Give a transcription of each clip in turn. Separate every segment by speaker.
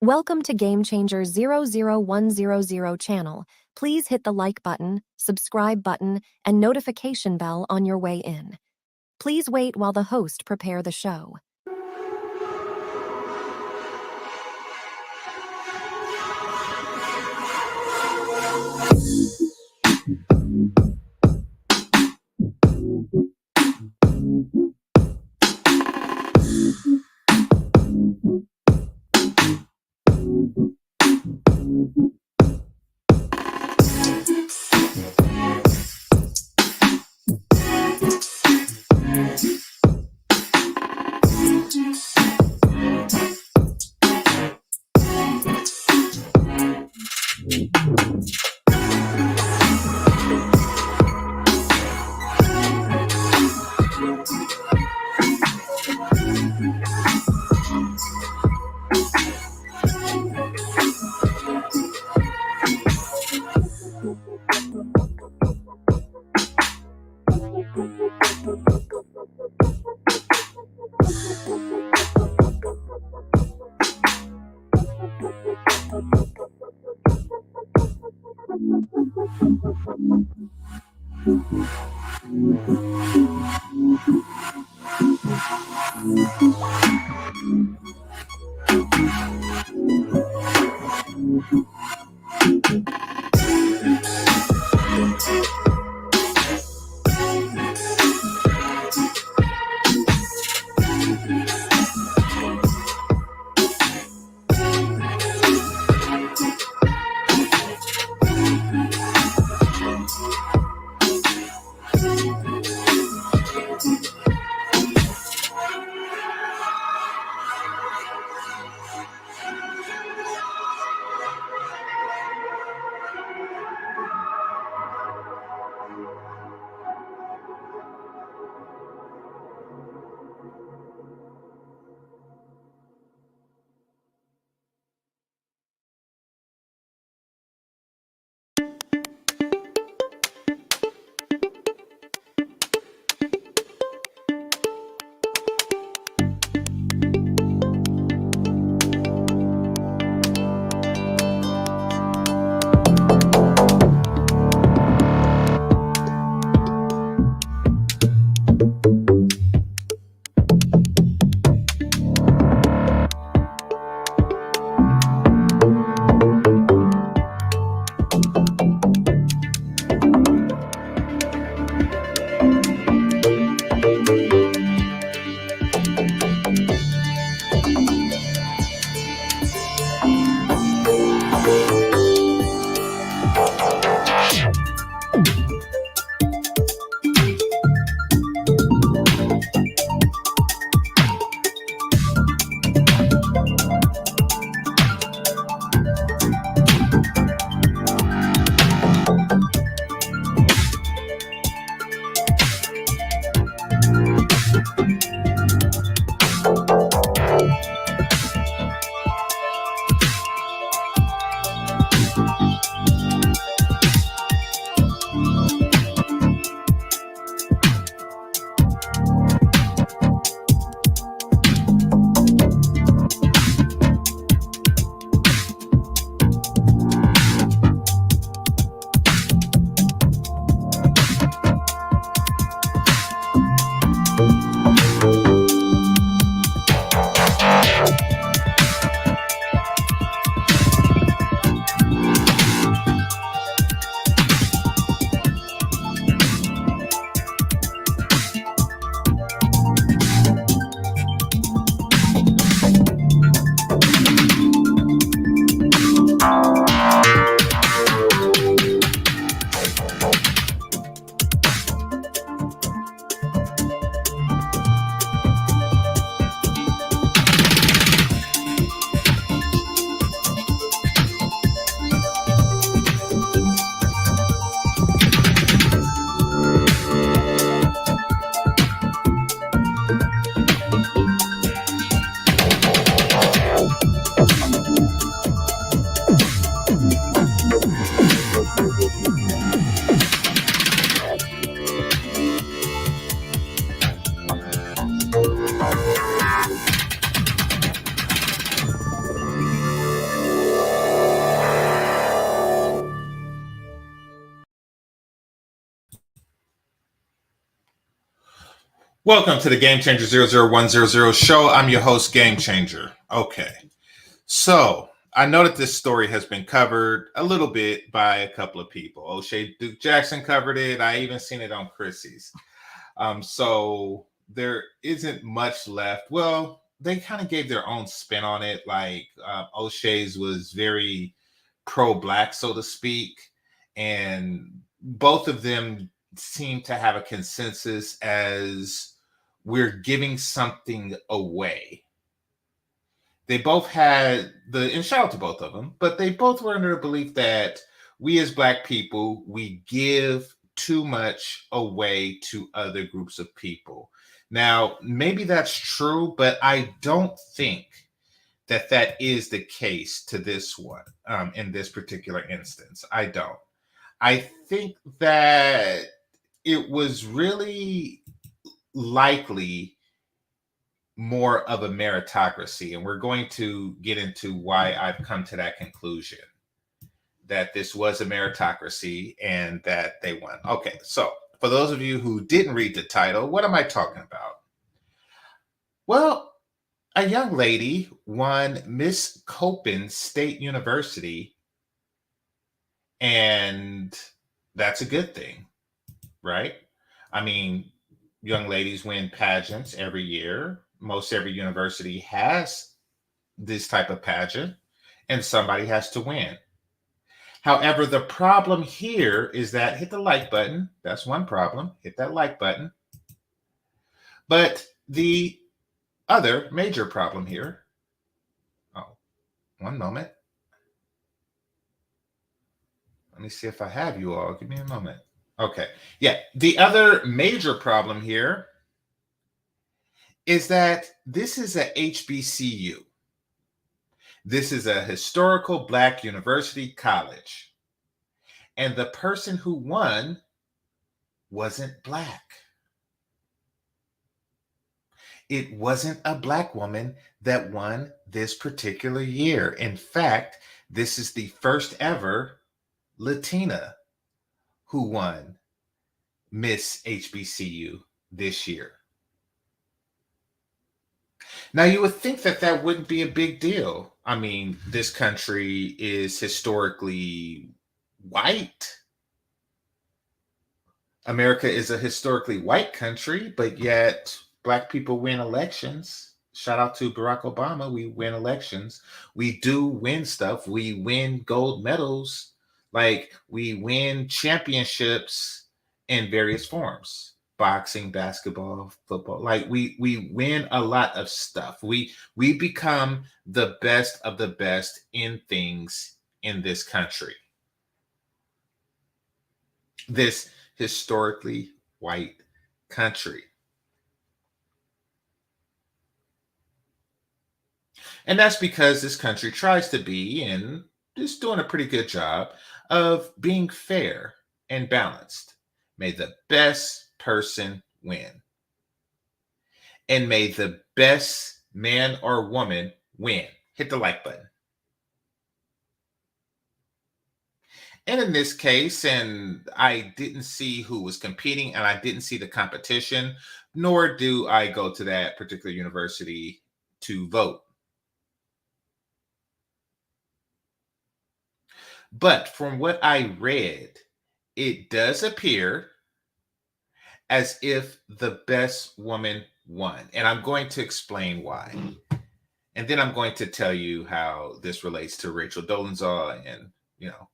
Speaker 1: Welcome to GameChanger 00100 channel. Please hit the like button, subscribe button, and notification bell on your way in. Please wait while the host prepare the show.
Speaker 2: Welcome to the GameChanger 00100 show. I'm your host, GameChanger. Okay, so I know that this story has been covered a little bit by a couple of people. O'Shea Duke Jackson covered it. I even seen it on Chrissy's. So there isn't much left. Well, they kind of gave their own spin on it. Like O'Shea's was very pro-black, so to speak, and both of them seem to have a consensus as we're giving something away. They both had and shout out to both of them, but they both were under the belief that we as black people, we give too much away to other groups of people. Now, maybe that's true, but I don't think that that is the case to this one in this particular instance. I don't. I think that it was really likely more of a meritocracy. And we're going to get into why I've come to that conclusion that this was a meritocracy and that they won. Okay, so for those of you who didn't read the title, what am I talking about? Well, a young lady won Miss Coppin State University, and that's a good thing, right? I mean, young ladies win pageants every year. Most every university has this type of pageant, and somebody has to win. However, the problem here is that hit the like button. That's one problem. Hit that like button. But the other major problem here, oh, one moment. Let me see if I have you all. Give me a moment. Okay. Yeah. The other major problem here is that this is a HBCU. This is a historical black university college. And the person who won wasn't black. It wasn't a black woman that won this particular year. In fact, this is the first ever Latina who won Miss HBCU this year. Now, you would think that that wouldn't be a big deal. I mean, this country is historically white. America is a historically white country, but yet black people win elections. Shout out to Barack Obama. We win elections. We do win stuff. We win gold medals. Like we win championships in various forms. Boxing, basketball, football. Like we win a lot of stuff. We become the best of the best in things in this country. This historically white country. And that's because this country tries to be and is doing a pretty good job of being fair and balanced. May the best person win. And may the best man or woman win. Hit the like button. And in this case, and I didn't see who was competing and I didn't see the competition, nor do I go to that particular university to vote. But from what I read, it does appear as if the best woman won. And I'm going to explain why. And then I'm going to tell you how this relates to Rachel Dolezal, and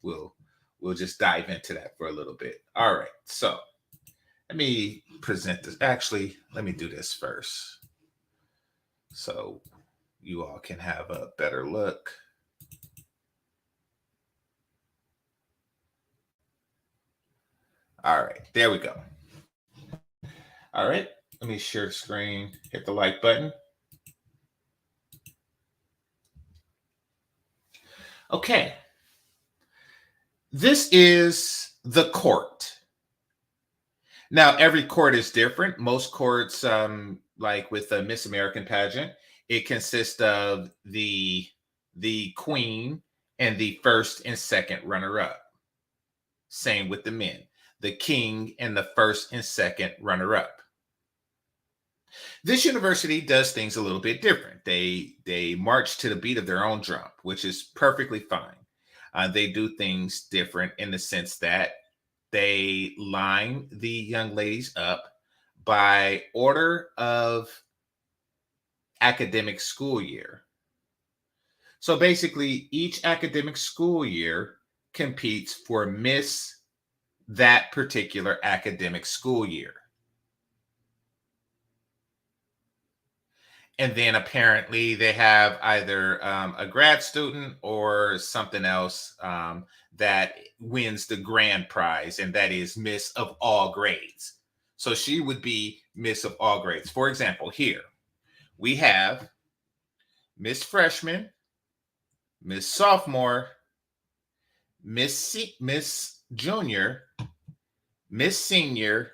Speaker 2: we'll just dive into that for a little bit. All right. So let me present this. Actually, let me do this first so you all can have a better look. All right, there we go. All right, let me share the screen, hit the like button. Okay. This is the court. Now, every court is different. Most courts, like with the Miss American pageant, it consists of the queen and the first and second runner-up. Same with the men, the king and the first and second runner-up. This university does things a little bit different. They march to the beat of their own drum, which is perfectly fine. They do things different in the sense that they line the young ladies up by order of academic school year. So basically, each academic school year competes for Miss that particular academic school year. And then apparently they have either a grad student or something else that wins the grand prize, and that is Miss of all grades. So she would be Miss of all grades. For example, here we have Miss Freshman, Miss Sophomore, Miss Junior, Miss Senior,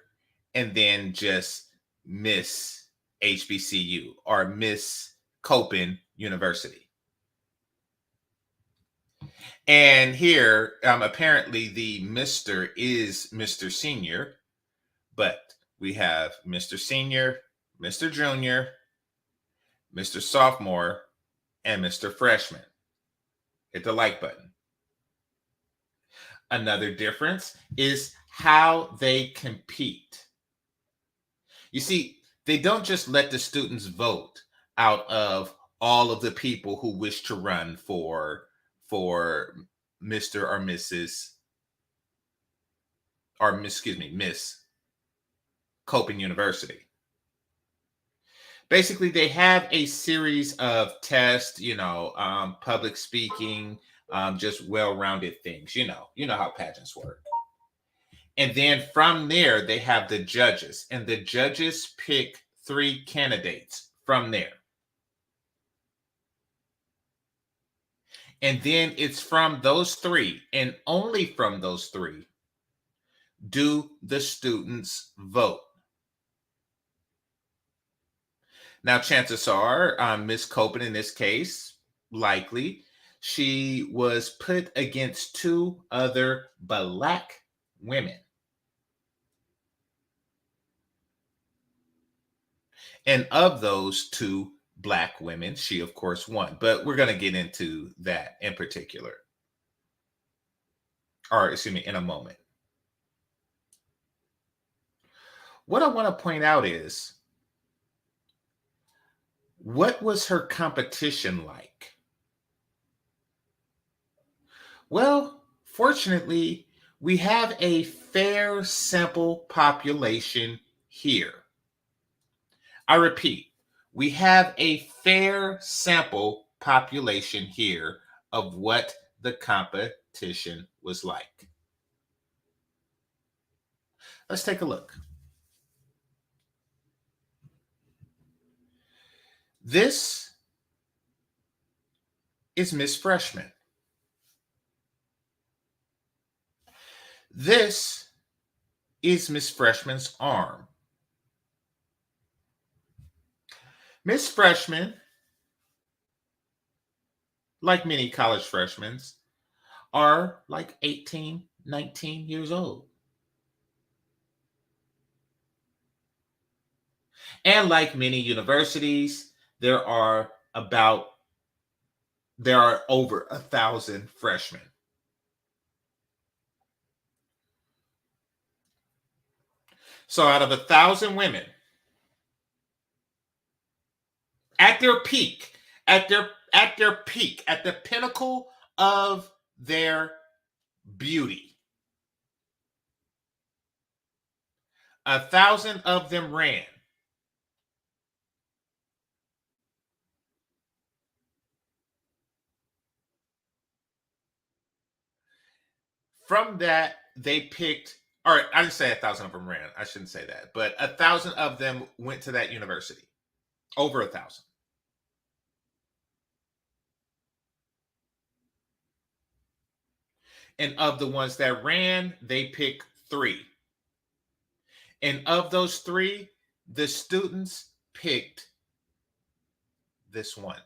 Speaker 2: and then just Miss HBCU or Miss Coppin University. And here, apparently, the Mr. is Mr. Senior, but we have Mr. Senior, Mr. Junior, Mr. Sophomore, and Mr. Freshman. Hit the like button. Another difference is how they compete. You see, they don't just let the students vote out of all of the people who wish to run for Mr. or Mrs. or Miss Coppin University. Basically, they have a series of tests, public speaking, just well-rounded things. You know how pageants work. And then from there, they have the judges, and the judges pick 3 candidates from there. And then it's from those 3, and only from those 3, do the students vote. Now, chances are, Miss Coppin in this case, likely, she was put against 2 other Black women. And of those 2 Black women, she, of course, won. But we're going to get into that in particular. Or, excuse me, in a moment. What I want to point out is, what was her competition like? Well, fortunately, we have a fair sample population here. I repeat, we have a fair sample population here of what the competition was like. Let's take a look. This is Miss Freshman. This is Miss Freshman's arm. Miss Freshman, like many college freshmen, are like 18, 19 years old. And like many universities, there are over 1,000 freshmen. So out of 1,000 women, at their peak, at the pinnacle of their beauty, 1,000 of them ran. From that, they picked, or I didn't say 1,000 of them ran. I shouldn't say that, but 1,000 of them went to that university. Over 1,000. And of the ones that ran, they picked 3. And of those 3, the students picked this one.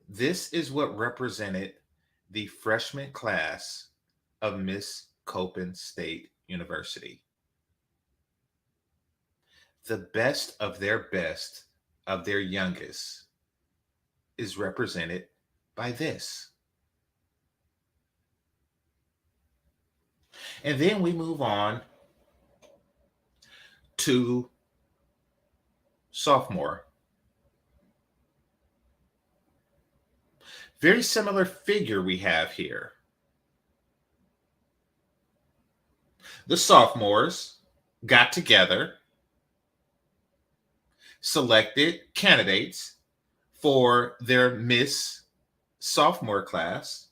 Speaker 2: This is what represented the freshman class of Miss Coppin State University. The best of their youngest, is represented by this. And then we move on to sophomore. Very similar figure we have here. The sophomores got together, selected candidates for their Miss Sophomore class,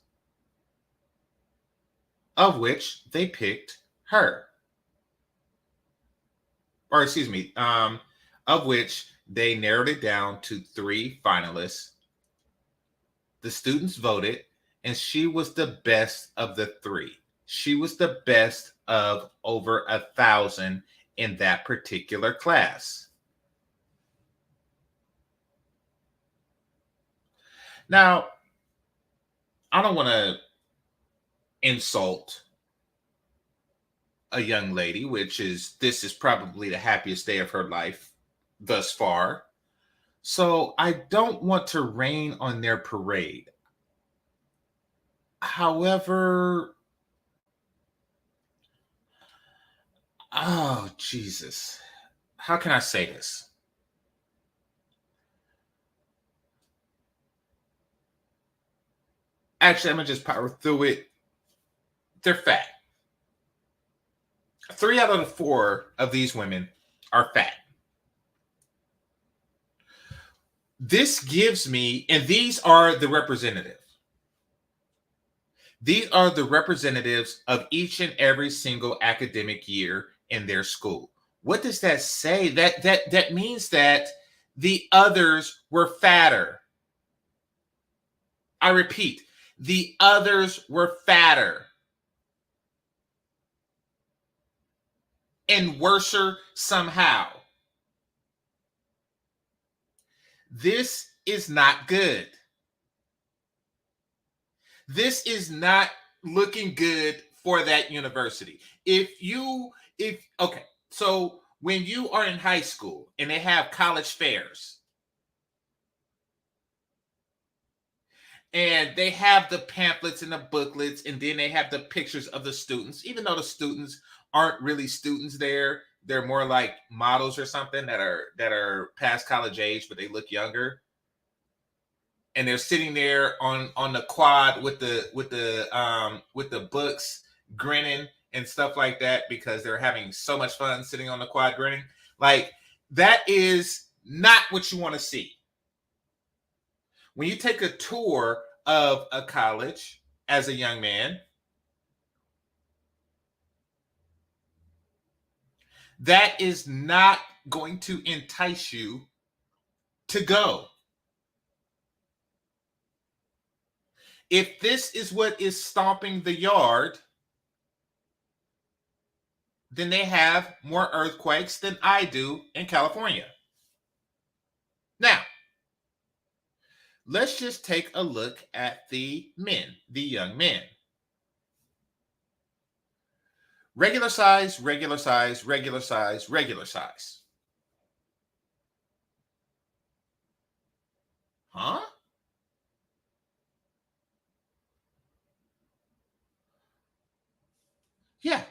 Speaker 2: of which they picked her. Or excuse me, of which they narrowed it down to 3 finalists. The students voted, and she was the best of the 3. She was the best of over 1,000 in that particular class. Now, I don't want to insult a young lady, this is probably the happiest day of her life thus far. So I don't want to rain on their parade. However, oh, Jesus. How can I say this? Actually, I'm going to just power through it. They're fat. 3 out of the 4 of these women are fat. This gives me, and these are the representatives. These are the representatives of each and every single academic year in their school. What does that say? That means that the others were fatter. I repeat, the others were fatter and worser somehow. This is not good. This is not looking good for that university. Okay, so when you are in high school and they have college fairs and they have the pamphlets and the booklets, and then they have the pictures of the students, even though the students aren't really students there, they're more like models or something that are past college age, but they look younger. And they're sitting there on the quad with the books, grinning and stuff like that, because they're having so much fun sitting on the quad grinning. Like, that is not what you want to see. When you take a tour of a college as a young man, that is not going to entice you to go. If this is what is stomping the yard, then they have more earthquakes than I do in California. Now, let's just take a look at the men, the young men. Regular size, regular size, regular size, regular size. Huh? Yeah.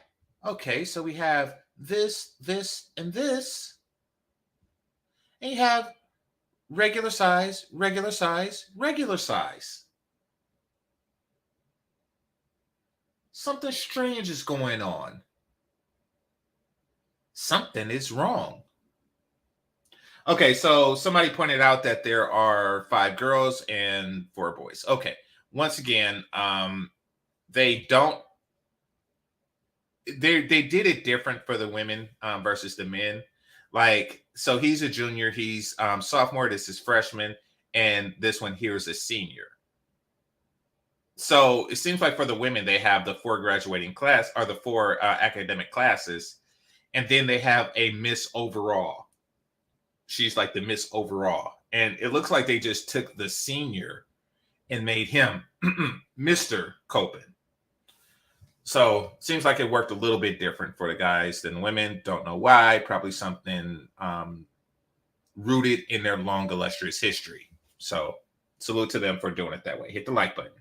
Speaker 2: Okay, so we have this, and this. And you have regular size, regular size, regular size. Something strange is going on. Something is wrong. Okay, so somebody pointed out that there are 5 girls and 4 boys. Okay, once again, they did it different for the women versus the men. Like, so he's a junior, he's sophomore, this is freshman, and this one here is a senior. So it seems like for the women, they have the 4 graduating class, or the 4 academic classes, and then they have a Miss Overall. She's like the Miss Overall. And it looks like they just took the senior and made him Mr. Coppin. So seems like it worked a little bit different for the guys than the women. Don't know why. Probably something rooted in their long, illustrious history. So salute to them for doing it that way. Hit the like button.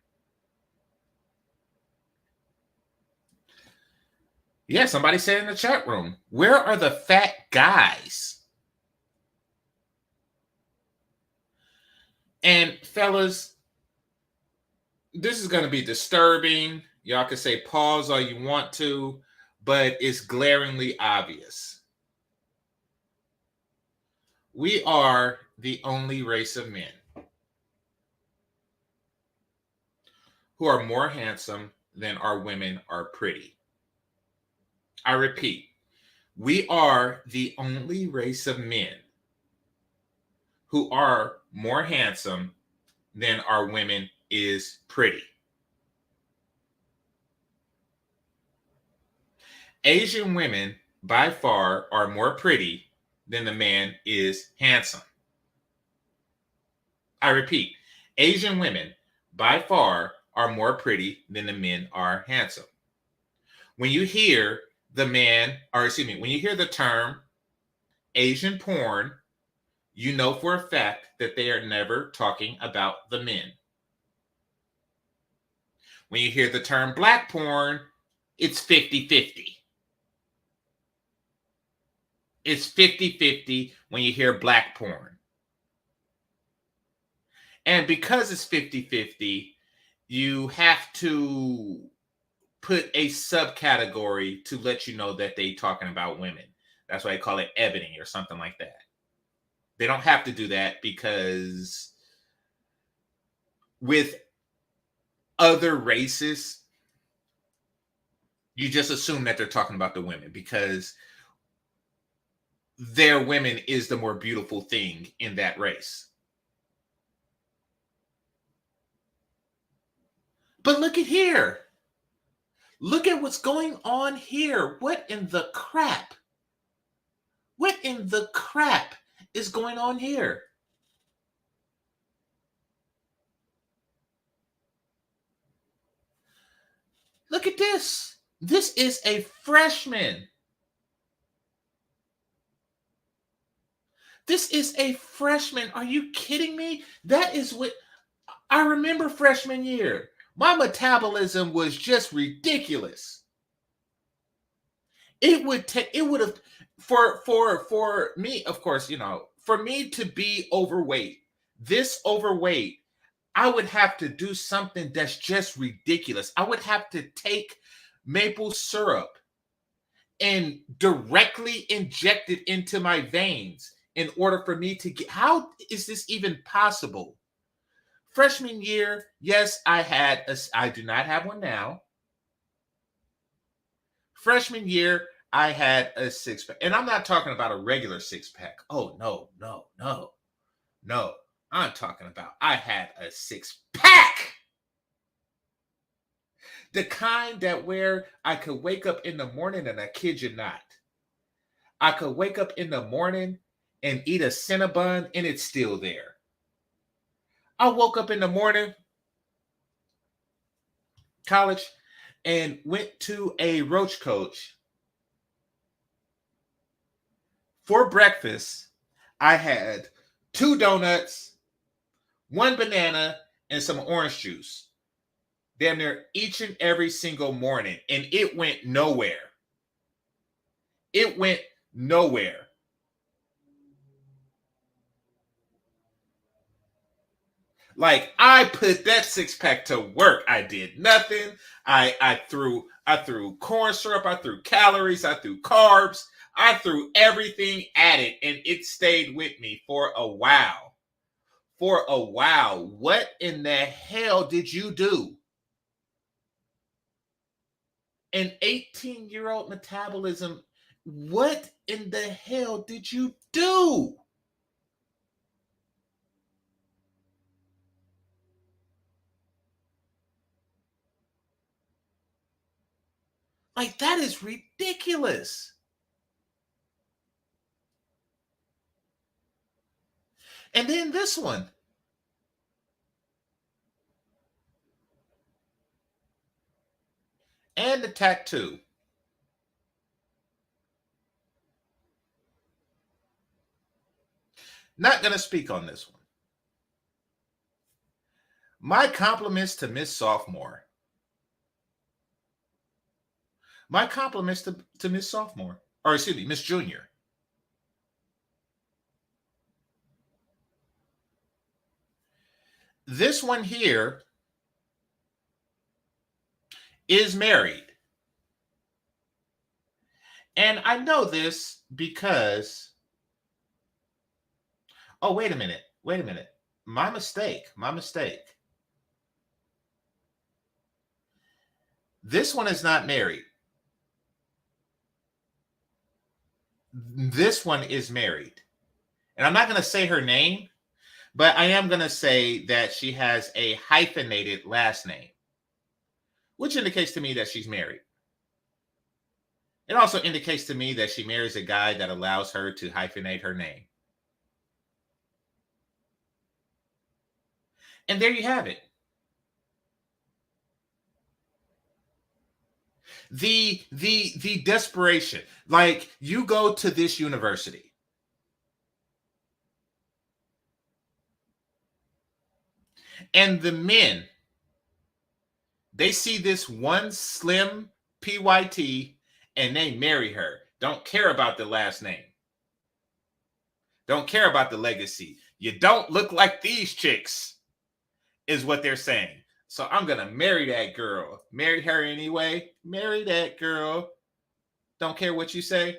Speaker 2: Yeah, somebody said in the chat room, where are the fat guys? And fellas, this is going to be disturbing. Y'all can say pause all you want to, but it's glaringly obvious. We are the only race of men who are more handsome than our women are pretty. I repeat, we are the only race of men who are more handsome than our women is pretty. Asian women by far are more pretty than the man is handsome. I repeat, Asian women by far are more pretty than the men are handsome. When you hear when you hear the term Asian porn, you know for a fact that they are never talking about the men. When you hear the term black porn, it's 50-50. It's 50-50 when you hear black porn. And because it's 50-50, you have to put a subcategory to let you know that they're talking about women. That's why they call it ebony or something like that. They don't have to do that because with other races, you just assume that they're talking about the women because their women is the more beautiful thing in that race. But look at here. Look at what's going on here. What in the crap? What in the crap is going on here? Look at this. This is a freshman. This is a freshman. Are you kidding me? That is what I remember freshman year. My metabolism was just ridiculous. It would have for me, of course, for me to be overweight, this overweight, I would have to do something that's just ridiculous. I would have to take maple syrup and directly inject it into my veins in order for me to get. How is this even possible? Freshman year, yes, I do not have one now. Freshman year, I had a six-pack. And I'm not talking about a regular six-pack. Oh, no. I'm talking about I had a six-pack. The kind that where I could wake up in the morning, and I kid you not, I could wake up in the morning and eat a Cinnabon and it's still there. I woke up in the morning, college, and went to a Roach Coach. For breakfast, I had 2 donuts, 1 banana, and some orange juice. Damn near each and every single morning. And it went nowhere. It went nowhere. Like, I put that six-pack to work. I did nothing. I threw corn syrup. I threw calories. I threw carbs. I threw everything at it, and it stayed with me for a while. For a while. What in the hell did you do? An 18-year-old metabolism. What in the hell did you do? Like, that is ridiculous. And then this one. and the tattoo. Not going to speak on this one. My compliments to Miss Sophomore. My compliments to Miss Sophomore. Or excuse me, Miss Junior. This one here is married. And I know this because, oh, wait a minute. My mistake. This one is not married. This one is married. And I'm not going to say her name, but I am going to say that she has a hyphenated last name, which indicates to me that she's married. It also indicates to me that she marries a guy that allows her to hyphenate her name. And there you have it. The desperation. Like, you go to this university. And the men, they see this one slim PYT and they marry her. Don't care about the last name. Don't care about the legacy. You don't look like these chicks, is what they're saying. So I'm going to marry that girl. Marry her anyway. Marry that girl. Don't care what you say.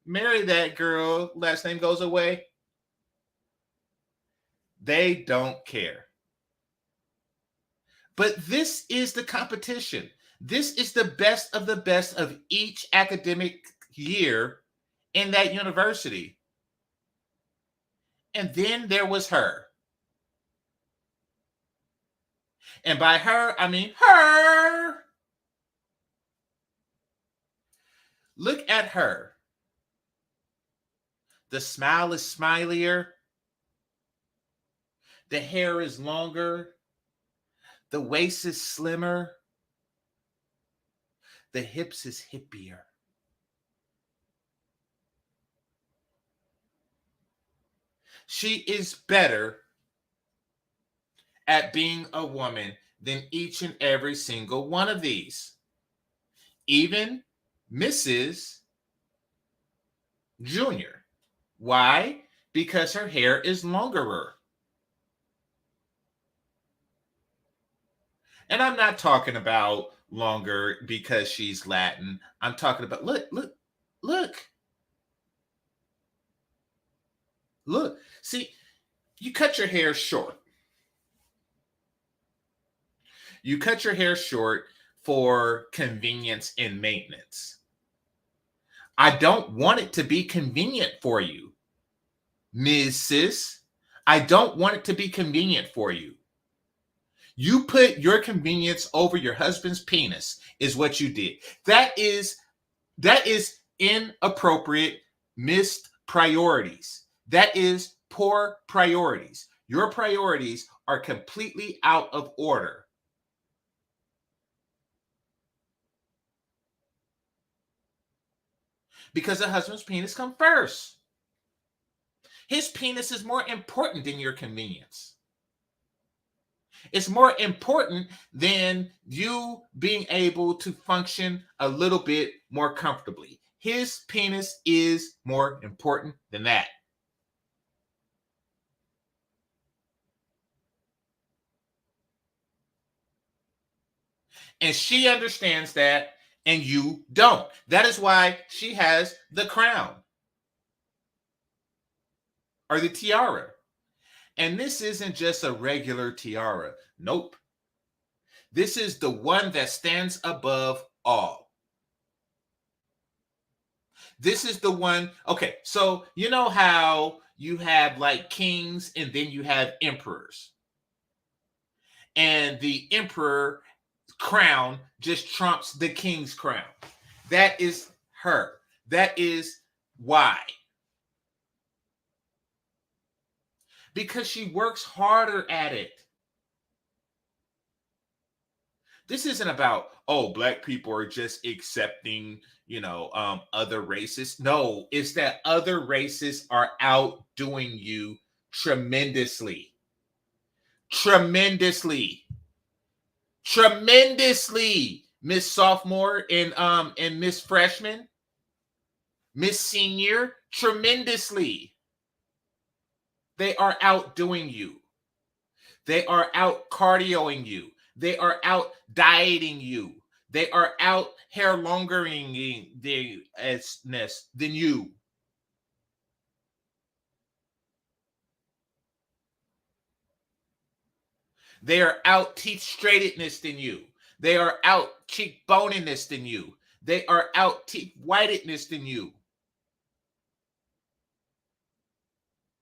Speaker 2: Marry that girl. Last name goes away. They don't care. But this is the competition. This is the best of each academic year in that university. And then there was her. And by her, I mean her. Look at her. The smile is smilier. The hair is longer. The waist is slimmer. The hips is hippier. She is better at being a woman than each and every single one of these. Even Mrs. Junior. Why? Because her hair is longerer. And I'm not talking about longer because she's Latin. I'm talking about, look. See, you cut your hair short. You cut your hair short for convenience and maintenance. I don't want it to be convenient for you, Mrs. I don't want it to be convenient for you. You put your convenience over your husband's penis is what you did. That is inappropriate, missed priorities. That is poor priorities. Your priorities are completely out of order. Because the husband's penis comes first. His penis is more important than your convenience. It's more important than you being able to function a little bit more comfortably. His penis is more important than that. And she understands that, and you don't. That is why she has the crown or the tiara. And this isn't just a regular tiara. Nope. This is the one that stands above all. This is the one. Okay, so you know how you have like kings and then you have emperors. And the emperor crown just trumps the king's crown. That is her. That is why. Because she works harder at it. This isn't about, oh, black people are just accepting, other races. No, it's that other races are outdoing you tremendously. Tremendously. Tremendously. Miss Sophomore and Miss Freshman, Miss Senior, tremendously. They are outdoing you. They are out cardioing you. They are out dieting you. They are out hair longering the asness than you. They are out teeth straightedness than you. They are out cheekboniness than you. They are out teeth whitedness than you.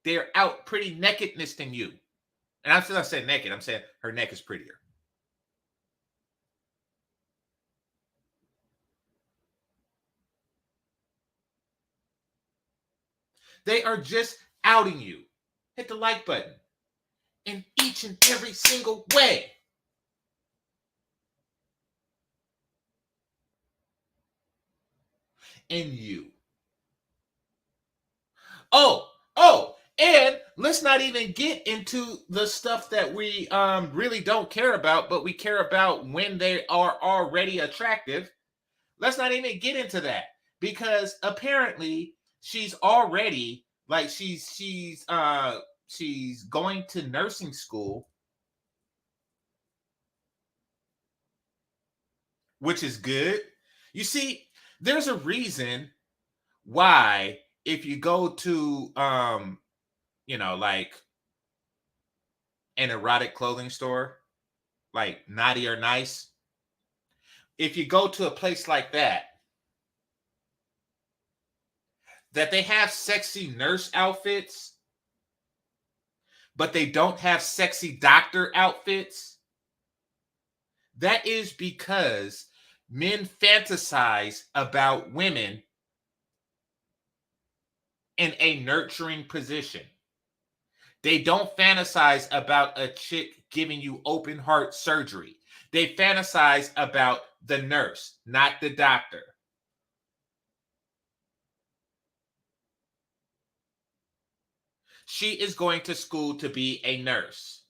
Speaker 2: They are out pretty nakedness than you. And I'm not saying naked. I'm saying her neck is prettier. They are just outing you. Hit the like button in each and every single way. In you. And let's not even get into the stuff that we really don't care about, but we care about when they are already attractive. Let's not even get into that, because apparently she's already like she's going to nursing school, which is good. You see, there's a reason why if you go to like an erotic clothing store, like Naughty or Nice, if you go to a place like that they have sexy nurse outfits, but they don't have sexy doctor outfits, that is because men fantasize about women in a nurturing position. They don't fantasize about a chick giving you open heart surgery. They fantasize about the nurse, not the doctor. She is going to school to be a nurse.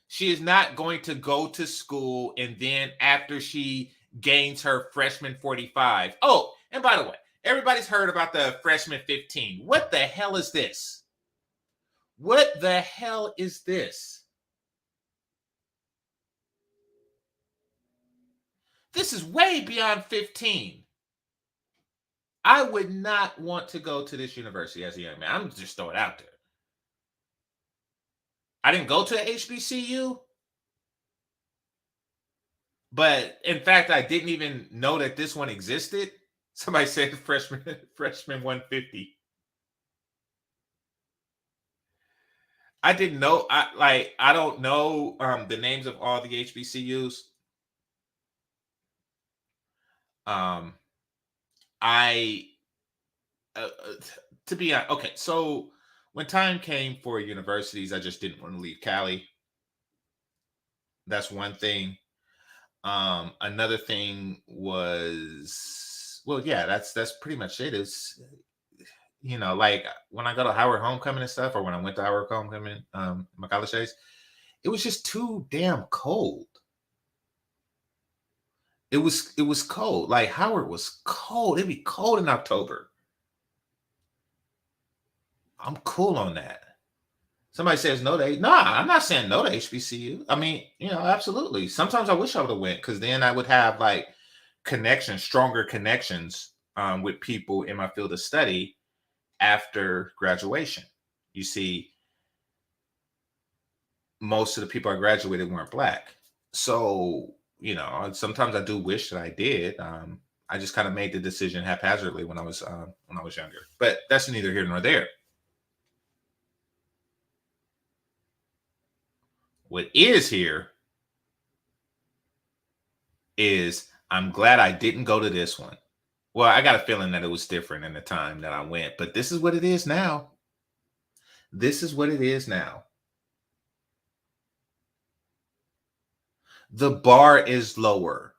Speaker 2: She is not going to go to school and then after she gains her freshman 45. Oh, and by the way, everybody's heard about the freshman 15. What the hell is this? What the hell is this? This is way beyond 15. I would not want to go to this university as a young man. I'm just throwing it out there. I didn't go to a HBCU, but in fact, I didn't even know that this one existed. Somebody said freshman 150. I didn't know. I don't know the names of all the HBCUs. To be honest, okay, so when time came for universities, I just didn't want to leave Cali. That's one thing. Another thing was, well, yeah, that's pretty much it. Is like when I go to Howard Homecoming and stuff, or when I went to Howard Homecoming, my college days, it was just too damn cold. It was cold. Like Howard was cold. It'd be cold in October. I'm cool on that. Somebody says no to I'm not saying no to HBCU. I mean, absolutely. Sometimes I wish I would have went, because then I would have like stronger connections with people in my field of study after graduation. You see, most of the people I graduated weren't Black. So, sometimes I do wish that I did. I just kind of made the decision haphazardly when I was younger. But that's neither here nor there. What is here is I'm glad I didn't go to this one. Well, I got a feeling that it was different in the time that I went, but this is what it is now. This is what it is now. The bar is lower.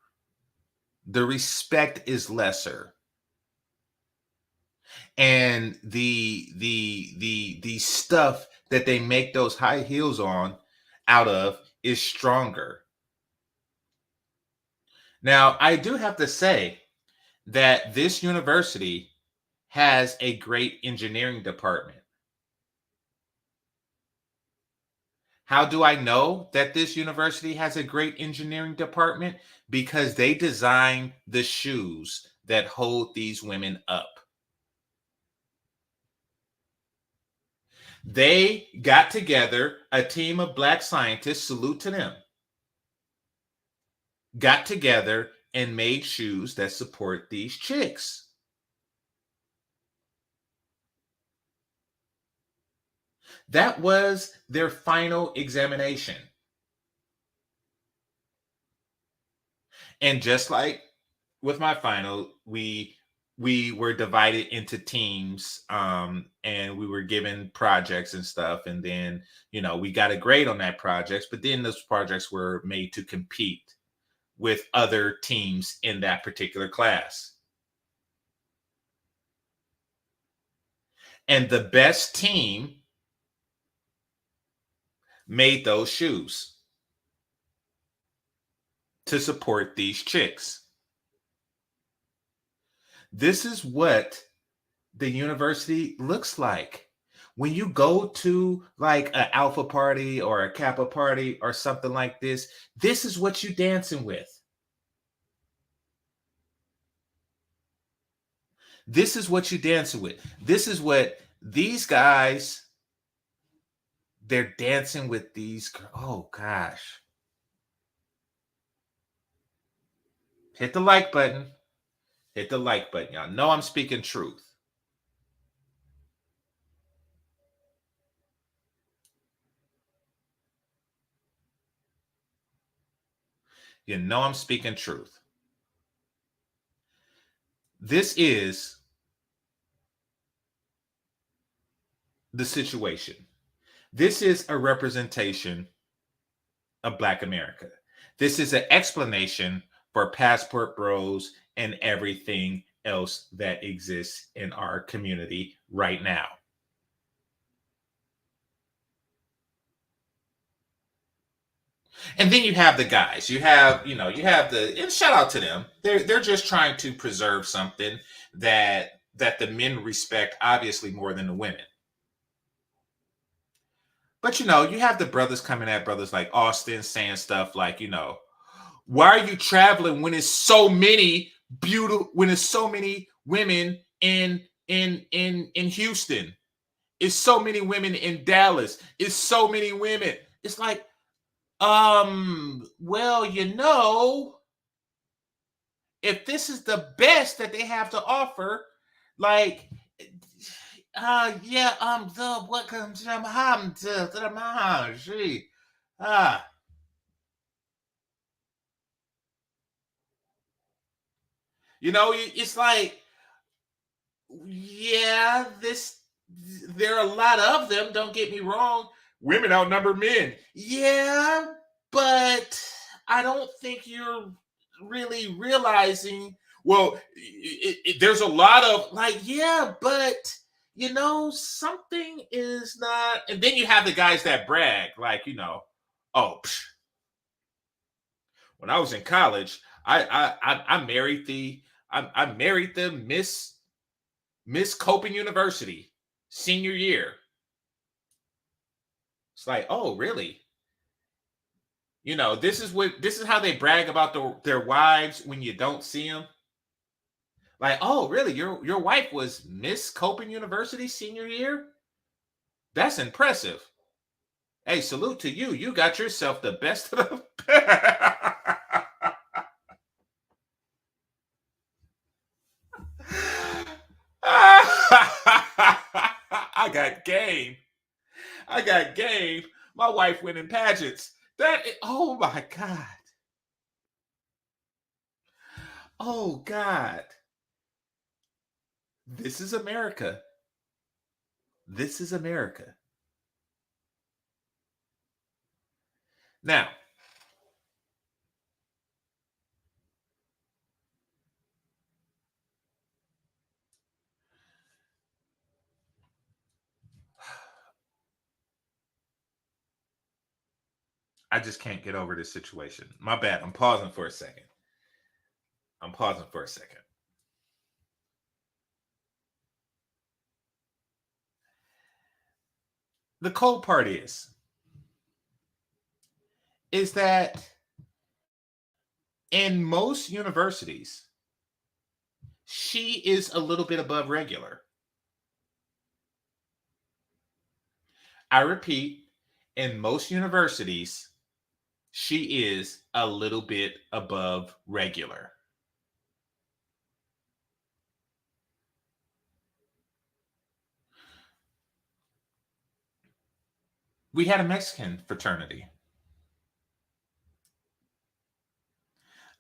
Speaker 2: The respect is lesser. And the stuff that they make those high heels on out of is stronger. Now, I do have to say that this university has a great engineering department. How do I know that this university has a great engineering department? Because they design the shoes that hold these women up. They got together, a team of Black scientists, salute to them, got together and made shoes that support these chicks. That was their final examination. And just like with my final, we were divided into teams, and we were given projects and stuff, and then we got a grade on that projects, but then those projects were made to compete with other teams in that particular class. And the best team made those shoes to support these chicks. This is what the university looks like. When you go to like an alpha party or a kappa party or something like this is what you're dancing with. This is what you're dancing with. This is what these guys, they're dancing with these. Oh gosh. Hit the like button. Hit the like button. Y'all know I'm speaking truth. You know I'm speaking truth. This is the situation. This is a representation of Black America. This is an explanation for passport bros and everything else that exists in our community right now. And then you have the guys. You have the, and shout out to them. They're just trying to preserve something that the men respect obviously more than the women. But you have the brothers coming at brothers like Austin saying stuff like, why are you traveling when it's so many women in Houston? It's so many women in Dallas. It's so many women. It's like, well, if this is the best that they have to offer, like, the what comes to it's like, yeah, there are a lot of them, don't get me wrong. Women outnumber men. Yeah, but I don't think you're really realizing, well, there's a lot of like, yeah, but something is not. And then you have the guys that brag, like, oh, when I was in college, I married the Miss Coppin University senior year. It's like, oh, really? This is how they brag about their wives when you don't see them. Like, oh, really? Your wife was Miss Coppin University senior year? That's impressive. Hey, salute to you. You got yourself the best of the. I got game. I got game. My wife went in pageants. Oh my God. Oh God. This is America. This is America. Now, I just can't get over this situation. My bad. I'm pausing for a second. The cold part is that in most universities, she is a little bit above regular. I repeat, in most universities, she is a little bit above regular. We had a Mexican fraternity.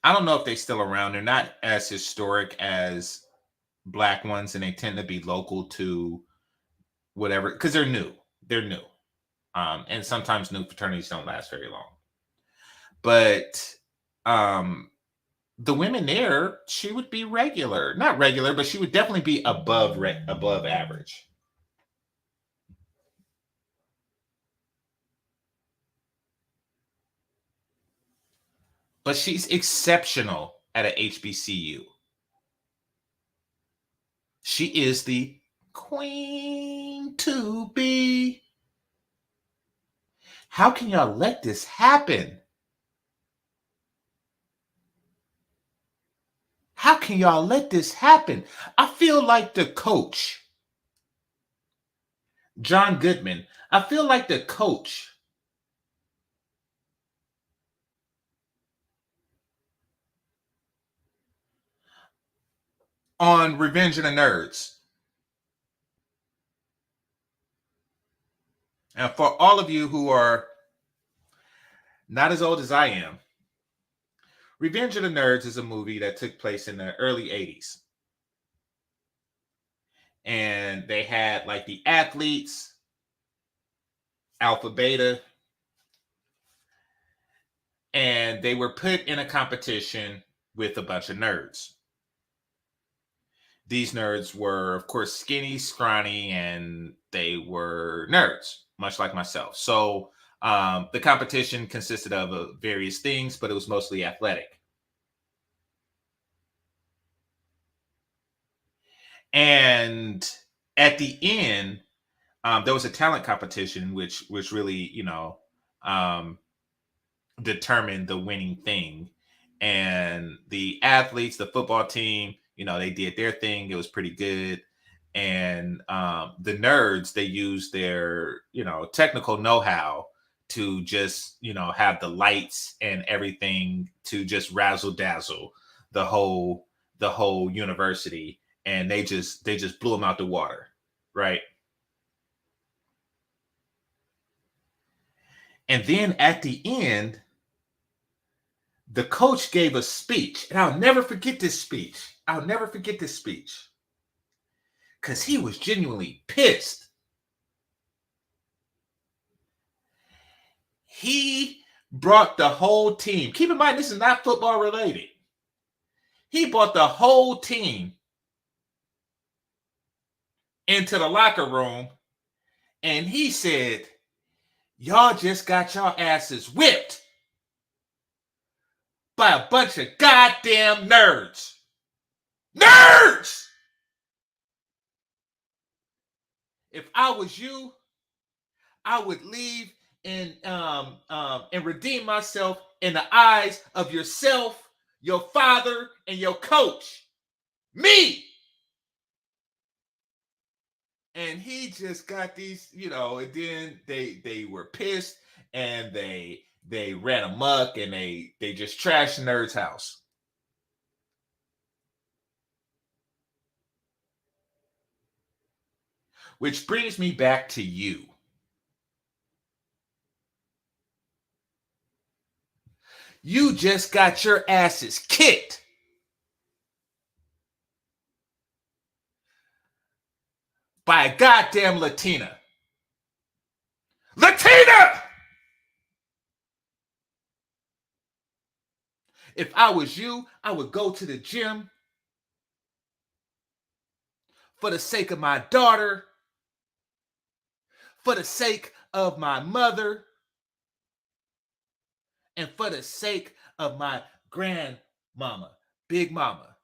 Speaker 2: I don't know if they're still around. They're not as historic as black ones, and they tend to be local to whatever, because they're new. They're new. And sometimes new fraternities don't last very long. But the women there, she would be regular. Not regular, but she would definitely be above average. But she's exceptional at a HBCU. She is the queen to be. How can y'all let this happen? How can y'all let this happen? I feel like the coach, John Goodman, I feel like the coach on Revenge of the Nerds. And for all of you who are not as old as I am, Revenge of the Nerds is a movie that took place in the early 80s. And they had like the athletes, Alpha Beta, and they were put in a competition with a bunch of nerds. These nerds were, of course, skinny, scrawny, and they were nerds, much like myself. So the competition consisted of various things, but it was mostly athletic. And at the end, there was a talent competition, which really, determined the winning thing. And the athletes, the football team, they did their thing. It was pretty good. And the nerds, they used their, technical know-how to just, have the lights and everything to just razzle dazzle the whole university. And they just blew them out the water, right? And then at the end, the coach gave a speech, and I'll never forget this speech. Because he was genuinely pissed. He brought the whole team. Keep in mind, this is not football related. He brought the whole team into the locker room, and he said, y'all just got your asses whipped by a bunch of goddamn nerds. Nerds! If I was you, I would leave and redeem myself in the eyes of yourself, your father, and your coach. Me! And he just got these, and then they were pissed and they ran amok and they just trashed Nerd's house. Which brings me back to you. You just got your asses kicked by a goddamn Latina. Latina! If I was you, I would go to the gym for the sake of my daughter, for the sake of my mother, and for the sake of my grandmama, Big Mama.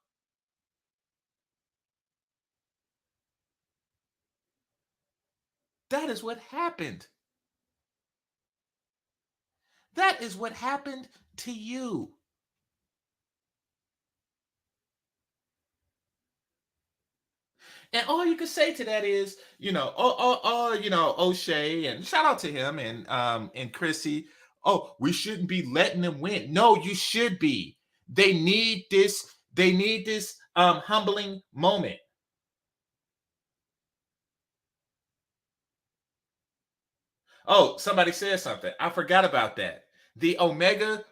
Speaker 2: That is what happened. That is what happened to you. And all you can say to that is, O'Shea, and shout out to him and Chrissy. Oh, we shouldn't be letting them win. No, you should be. They need this. They need this humbling moment. Oh, somebody said something. I forgot about that. The Omega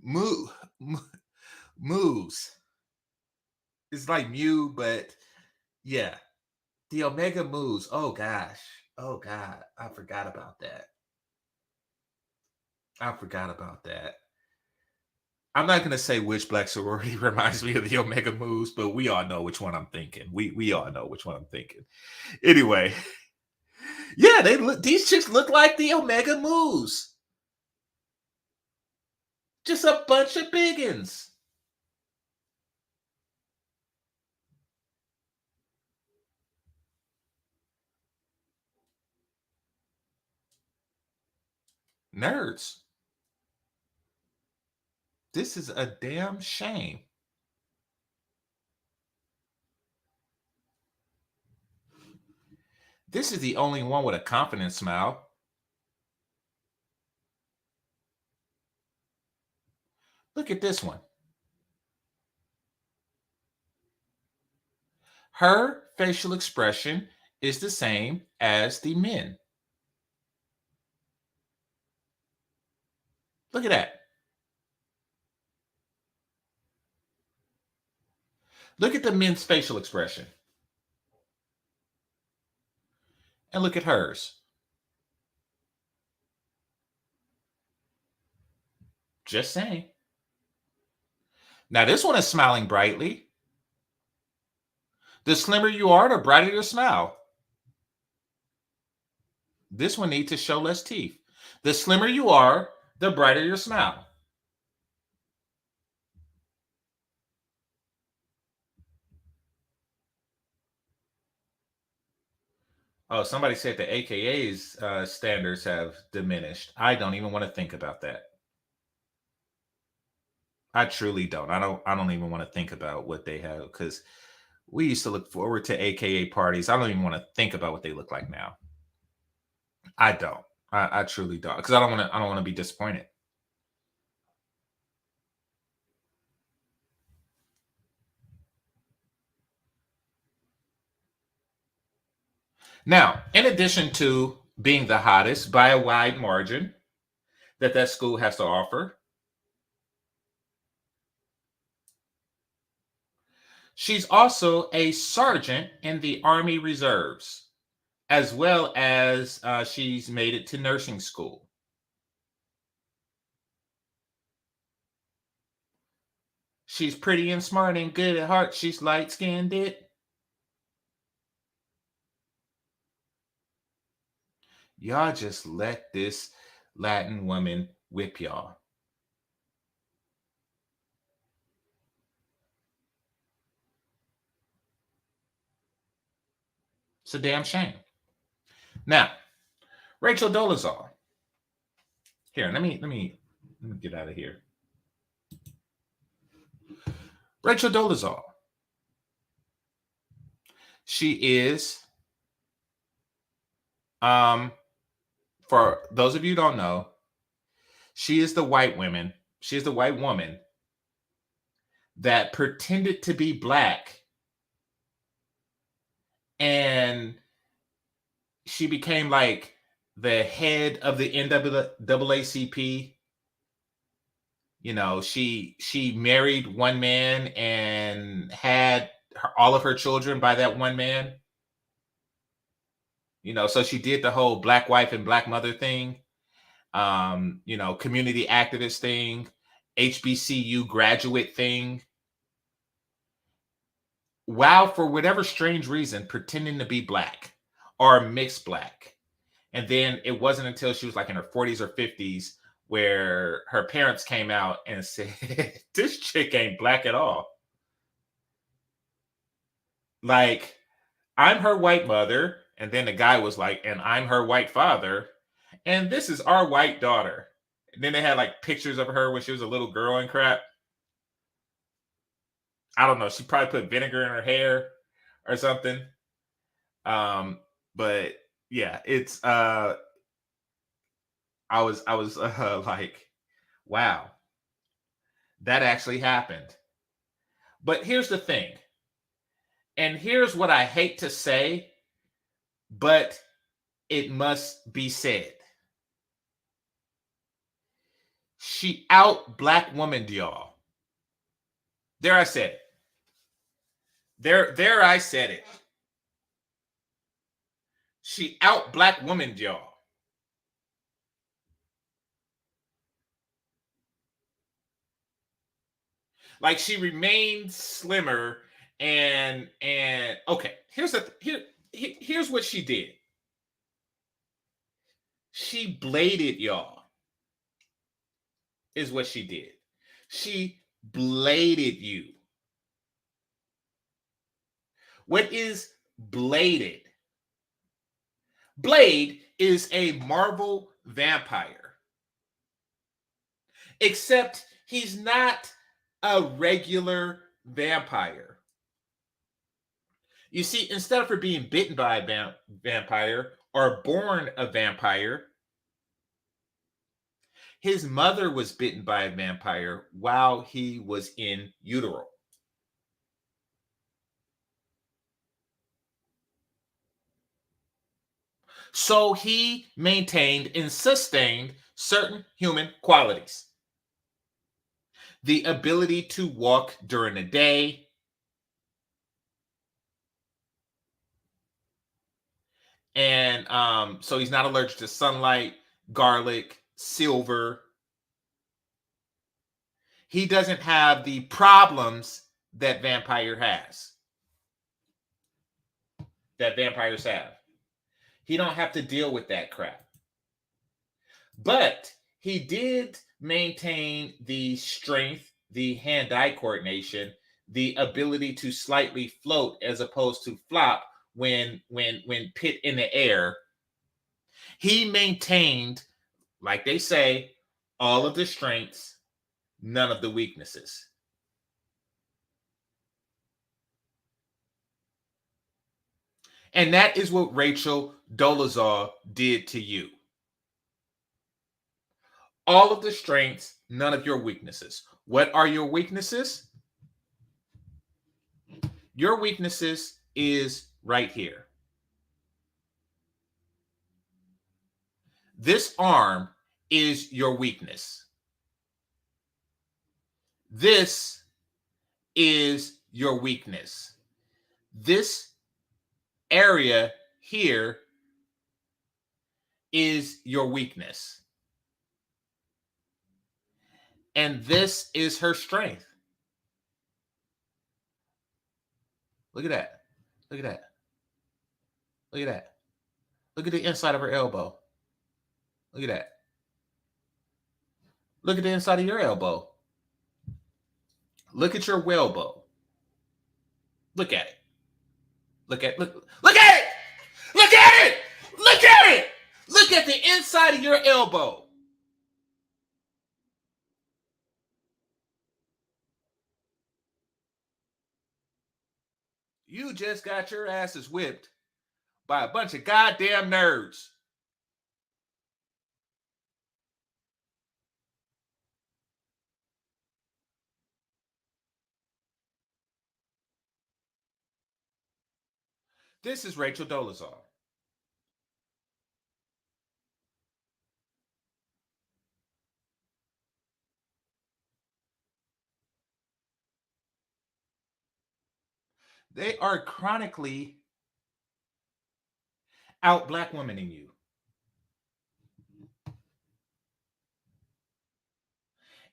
Speaker 2: moves. It's like Mew, but yeah. The Omega moves. Oh gosh. Oh God. I forgot about that. I'm not gonna say which black sorority reminds me of the Omega moves, but we all know which one I'm thinking. We all know which one I'm thinking. Anyway, yeah, these chicks look like the Omega moves. Just a bunch of biggins. Nerds. This is a damn shame. This is the only one with a confident smile. Look at this one. Her facial expression is the same as the men. Look at that. Look at the men's facial expression. And look at hers. Just saying. Now, this one is smiling brightly. The slimmer you are, the brighter your smile. This one needs to show less teeth. The slimmer you are, the brighter your smile. Oh, somebody said the AKA's standards have diminished. I don't even want to think about that. I truly don't. I don't even want to think about what they have, because we used to look forward to AKA parties. I don't even want to think about what they look like now. I don't. I truly don't, because I don't want to be disappointed. Now, in addition to being the hottest by a wide margin that school has to offer, she's also a sergeant in the Army Reserves, as well as she's made it to nursing school. She's pretty and smart and good at heart. She's light-skinned. Y'all just let this Latin woman whip y'all. It's a damn shame. Now, Rachel Dolezal. Here, let me get out of here. Rachel Dolezal. She is, for those of you who don't know, she is the white woman. She is the white woman that pretended to be black, and she became like the head of the NAACP. You know, she married one man and had all of her children by that one man. You know, so she did the whole black wife and black mother thing, community activist thing, HBCU graduate thing. While for whatever strange reason, pretending to be black or mixed black. And then it wasn't until she was like in her 40s or 50s where her parents came out and said, this chick ain't black at all. Like, I'm her white mother. And then the guy was like, and I'm her white father. And this is our white daughter. And then they had like pictures of her when she was a little girl and crap. I don't know. She probably put vinegar in her hair or something. But yeah, it's I was like, wow, that actually happened. But here's the thing. And here's what I hate to say, but it must be said. She out black womaned y'all. There I said it. There I said it. She out black womaned y'all. Like, she remained slimmer and okay, here's what she did. She bladed y'all. Is what she did. She bladed you. What is bladed? Blade is a Marvel vampire. Except he's not a regular vampire. You see, instead of her being bitten by a vampire or born a vampire, his mother was bitten by a vampire while he was in utero. So he maintained and sustained certain human qualities. The ability to walk during the day, and so he's not allergic to sunlight, garlic, silver. He doesn't have the problems that vampires have. He don't have to deal with that crap. But he did maintain the strength, the hand-eye coordination, the ability to slightly float as opposed to flop when pit in the air. He maintained, like they say, all of the strengths, none of the weaknesses. And that is what Rachel Dolezal did to you. All of the strengths, none of your weaknesses. What are your weaknesses? Your weaknesses is right here. This arm is your weakness. This is your weakness. This area here is your weakness. And this is her strength. Look at that. Look at that. Look at that. Look at the inside of her elbow. Look at that. Look at the inside of your elbow. Look at your whalebone. Look at it. Look at it. Look at it. Look at it. Look at it. Look at the inside of your elbow. You just got your asses whipped by a bunch of goddamn nerds. This is Rachel Dolezal. They are chronically out black women in you.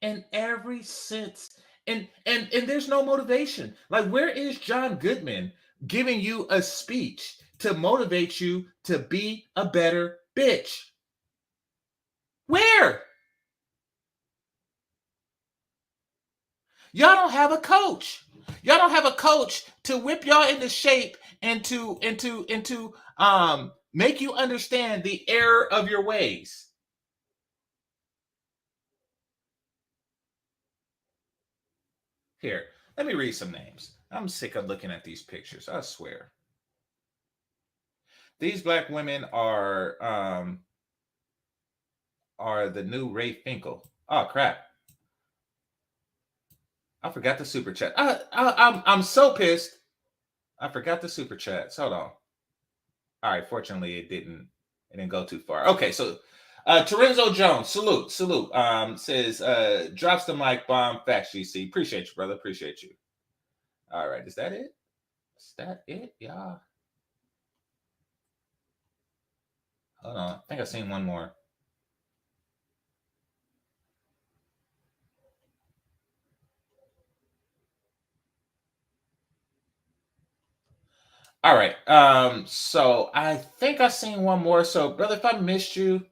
Speaker 2: And every sense, and there's no motivation. Like, where is John Goodman giving you a speech to motivate you to be a better bitch? Where? Y'all don't have a coach. Y'all don't have a coach to whip y'all into shape and to make you understand the error of your ways. Here, let me read some names. I'm sick of looking at these pictures. I swear. These black women are the new Ray Finkel. Oh crap! I forgot the super chat. I'm so pissed. I forgot the super chats. Hold on. All right. Fortunately, it didn't go too far. Okay, so Terenzo Jones, salute. Says drops the mic bomb. Facts GC. Appreciate you, brother. Appreciate you. All right, is that it? Is that it? Yeah. Hold on. I think I seen one more. All right. So I think I seen one more. So, brother, if I missed you,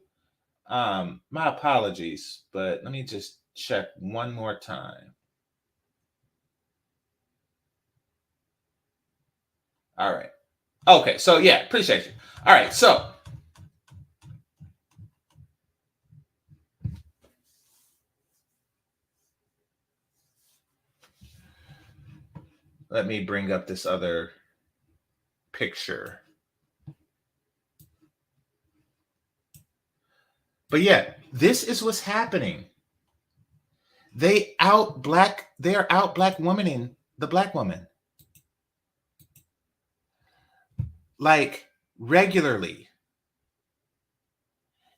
Speaker 2: my apologies. But let me just check one more time. All right. Okay. So yeah, appreciate you. All right. So let me bring up this other picture. But yeah, this is what's happening. They're out black womaning the black woman. Like regularly.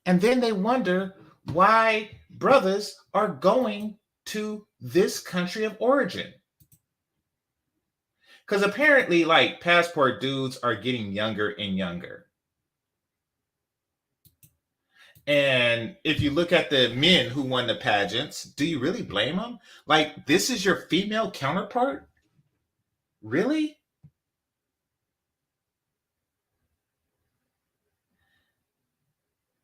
Speaker 2: And then they wonder why brothers are going to this country of origin. Because apparently, like, passport dudes are getting younger and younger. And if you look at the men who won the pageants, do you really blame them? Like, this is your female counterpart? Really?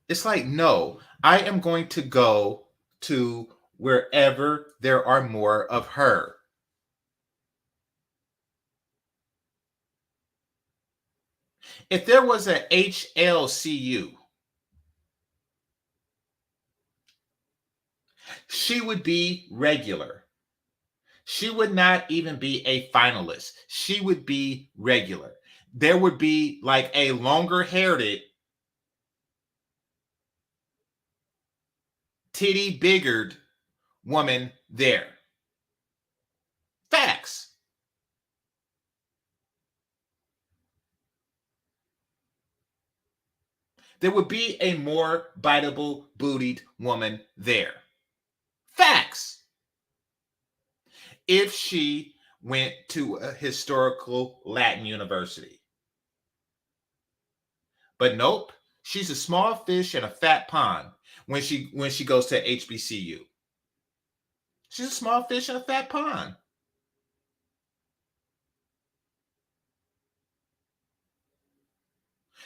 Speaker 2: It's like, no, I am going to go to wherever there are more of her. If there was a HLCU, she would be regular. She would not even be a finalist. She would be regular. There would be like a longer haired, titty biggered woman there. Facts. There would be a more biteable bootied woman there. Facts. If she went to a historical Latin university. But nope, she's a small fish in a fat pond when she goes to HBCU. She's a small fish in a fat pond.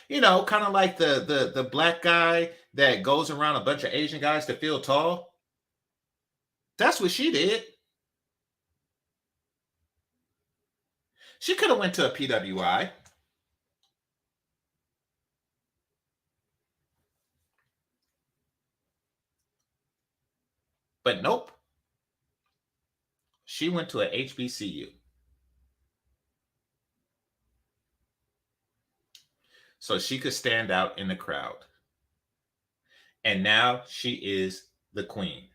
Speaker 2: You know, kind of like the black guy that goes around a bunch of Asian guys to feel tall. That's what she did. She could have went to a PWI. But nope. She went to a HBCU. So she could stand out in the crowd. And now she is the queen.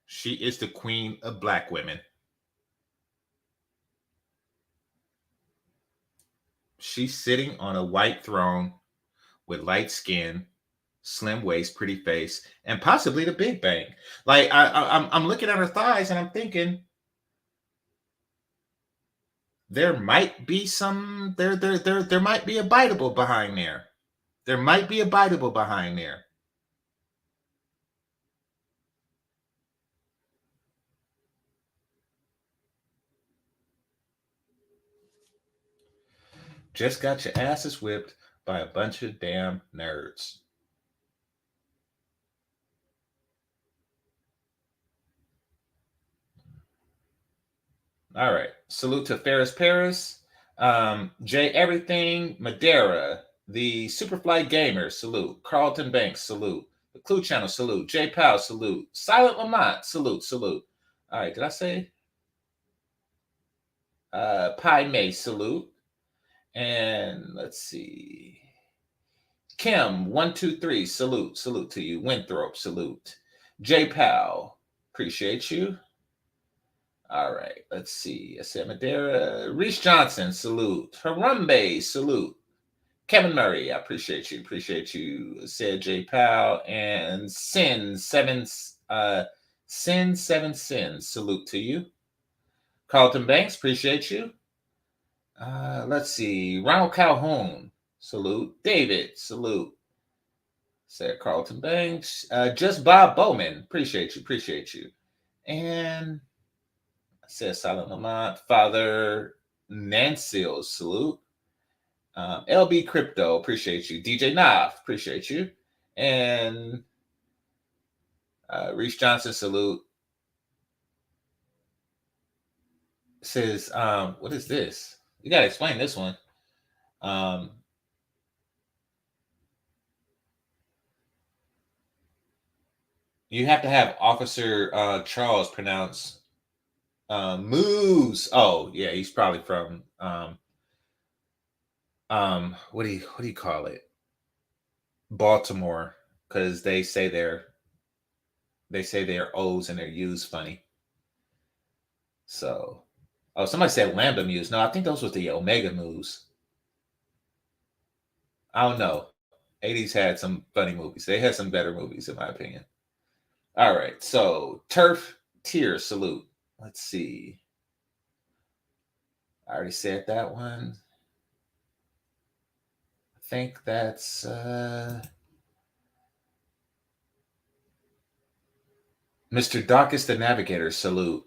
Speaker 2: She is the queen of black women. She's sitting on a white throne with light skin, slim waist, pretty face, and possibly the Big Bang. Like I'm looking at her thighs and I'm thinking there might be some there might be a biteable behind there. There might be a biteable behind there. Just got your asses whipped by a bunch of damn nerds. All right. Salute to Ferris Paris. J Everything, Madeira, the Superfly Gamer, salute. Carlton Banks, salute. The Clue Channel, salute. J Powell, salute. Silent Lamont, salute, salute. All right, did I say? Pi May, salute. And let's see. Kim123, salute, salute to you. Winthrop, salute. J Powell, appreciate you. All right, let's see. I said Madeira. Reese Johnson, salute. Harambe, salute. Kevin Murray, I appreciate you. Appreciate you. Said J Powell and Sin Seven Sins, salute to you. Carlton Banks, appreciate you. Let's see. Ronald Calhoun, salute. David, salute. Said Carlton Banks. Just Bob Bowman, appreciate you. Appreciate you. And says Silent Lamont. Father Nancil, salute. LB Crypto, appreciate you. DJ Nav, appreciate you. And Reese Johnson, salute. Says, what is this? You got to explain this one. You have to have Officer Charles pronounce Moose. Oh, yeah, he's probably from what do you call it? Baltimore, because they say their O's and their U's funny. So, oh, somebody said Lambda Muse. No, I think those was the Omega Moves. I don't know. 80s had some funny movies. They had some better movies, in my opinion. All right, so Turf Tier, salute. Let's see. I already said that one. I think that's Mr. Dawkins the Navigator, salute.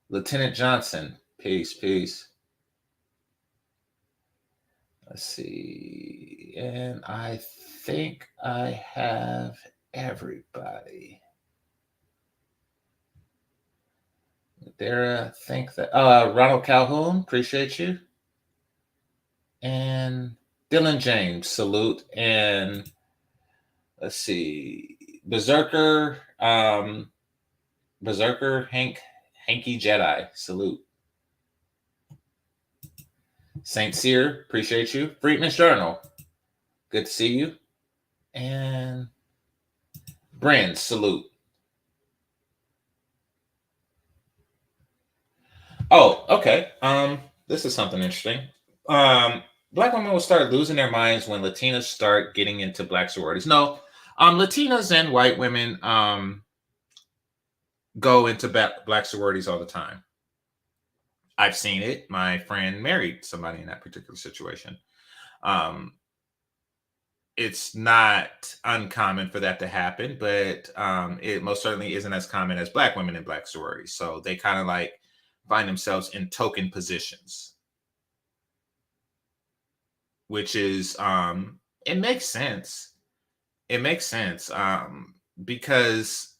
Speaker 2: Lieutenant Johnson, peace, peace. Let's see. And I think I have everybody. There, I think that Ronald Calhoun, appreciate you. And Dylan James, salute. And let's see. Berserker Hanky Jedi, salute. Saint Cyr, appreciate you. Freedman's Journal, good to see you. And Brand, salute. Oh, okay. This is something interesting. Black women will start losing their minds when Latinas start getting into black sororities. No, Latinas and white women go into black sororities all the time. I've seen it. My friend married somebody in that particular situation. It's not uncommon for that to happen, but it most certainly isn't as common as black women in black sororities. So they kind of like find themselves in token positions, which is it makes sense. It makes sense because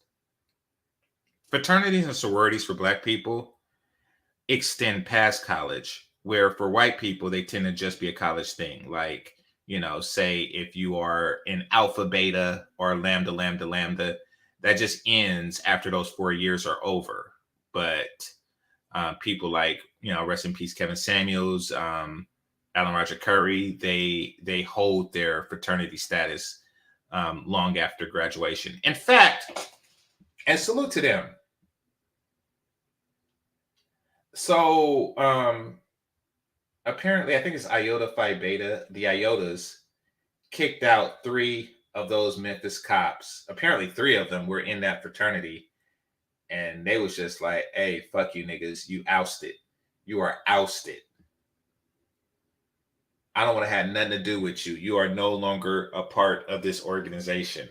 Speaker 2: fraternities and sororities for black people extend past college, where for white people they tend to just be a college thing. Like, you know, say if you are in alpha, beta, or lambda, that just ends after those 4 years are over. But people like, you know, rest in peace, Kevin Samuels, Alan Roger Curry, they hold their fraternity status long after graduation. In fact, and salute to them. So apparently, I think it's Iota Phi Beta. The Iotas kicked out 3 of those Memphis cops. Apparently 3 of them were in that fraternity. And they was just like, hey, fuck you niggas. You ousted. You are ousted. I don't want to have nothing to do with you. You are no longer a part of this organization.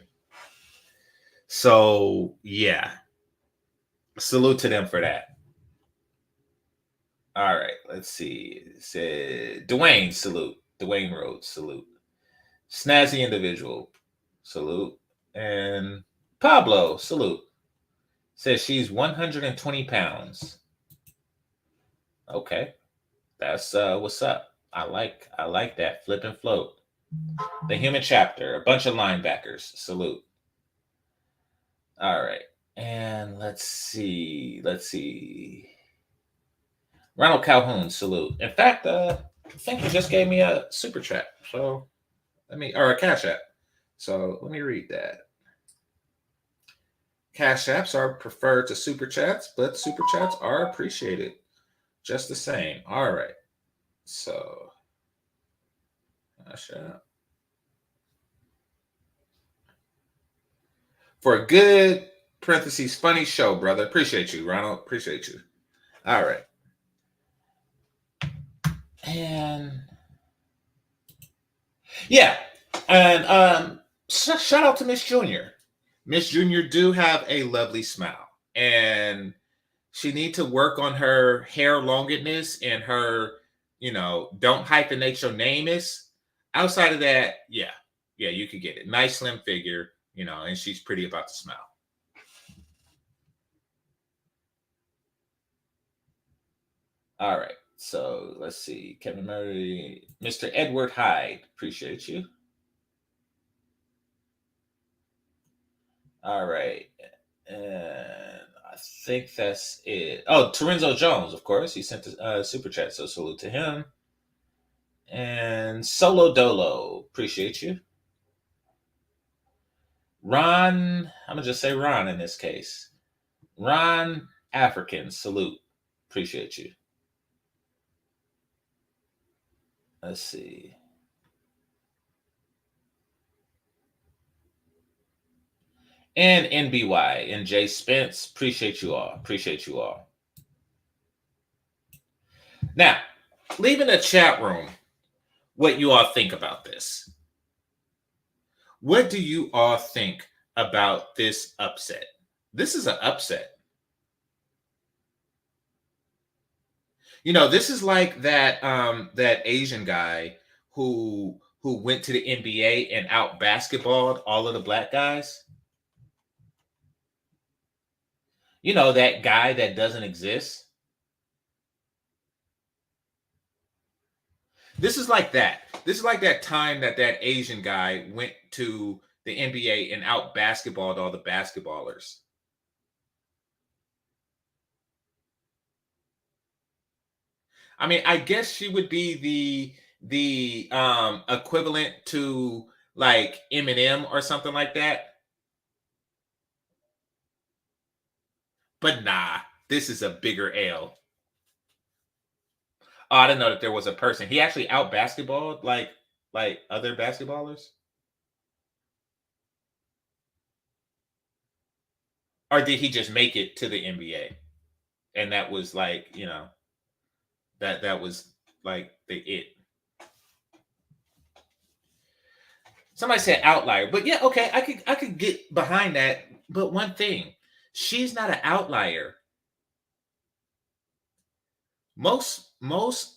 Speaker 2: So, yeah. Salute to them for that. All right, let's see. It said Dwayne, salute. Dwayne Rhodes, salute. Snazzy Individual, salute. And Pablo, salute. Says she's 120 pounds. Okay, that's what's up. I like that flip and float. The human chapter, a bunch of linebackers. Salute. All right, and let's see. Let's see. Ronald Calhoun, salute. In fact, I think he just gave me a super chat. So or a cash app. So let me read that. Cash apps are preferred to super chats, but super chats are appreciated just the same. All right. So, cash app. For a good parentheses funny show, brother. Appreciate you, Ronald. Appreciate you. All right. And yeah, and shout out to Miss Junior. Miss Junior do have a lovely smile, and she need to work on her hair longiness and her, don't hyphenate your name is. Outside of that, yeah, you could get it. Nice slim figure, and she's pretty about the smile. All right. So let's see. Kevin Murray, Mr. Edward Hyde. Appreciate you. All right. And I think that's it. Oh, Terenzo Jones, of course. He sent a super chat. So salute to him. And Solo Dolo. Appreciate you. Ron, I'm going to just say Ron in this case. Ron African. Salute. Appreciate you. Let's see. And NBY and Jay Spence. Appreciate you all. Appreciate you all. Now, leave in the chat room what you all think about this. What do you all think about this upset? This is an upset. This is like that Asian guy who went to the NBA and out basketballed all of the black guys. That guy that doesn't exist. This is like that. This is like that time that Asian guy went to the NBA and out basketballed all the basketballers. I mean, I guess she would be the equivalent to like Eminem or something like that. But nah, this is a bigger L. Oh, I didn't know that there was a person. He actually out basketballed like other basketballers. Or did he just make it to the NBA? And that was like, that was like the it. Somebody said outlier, but yeah, okay, I could get behind that. But one thing, she's not an outlier. Most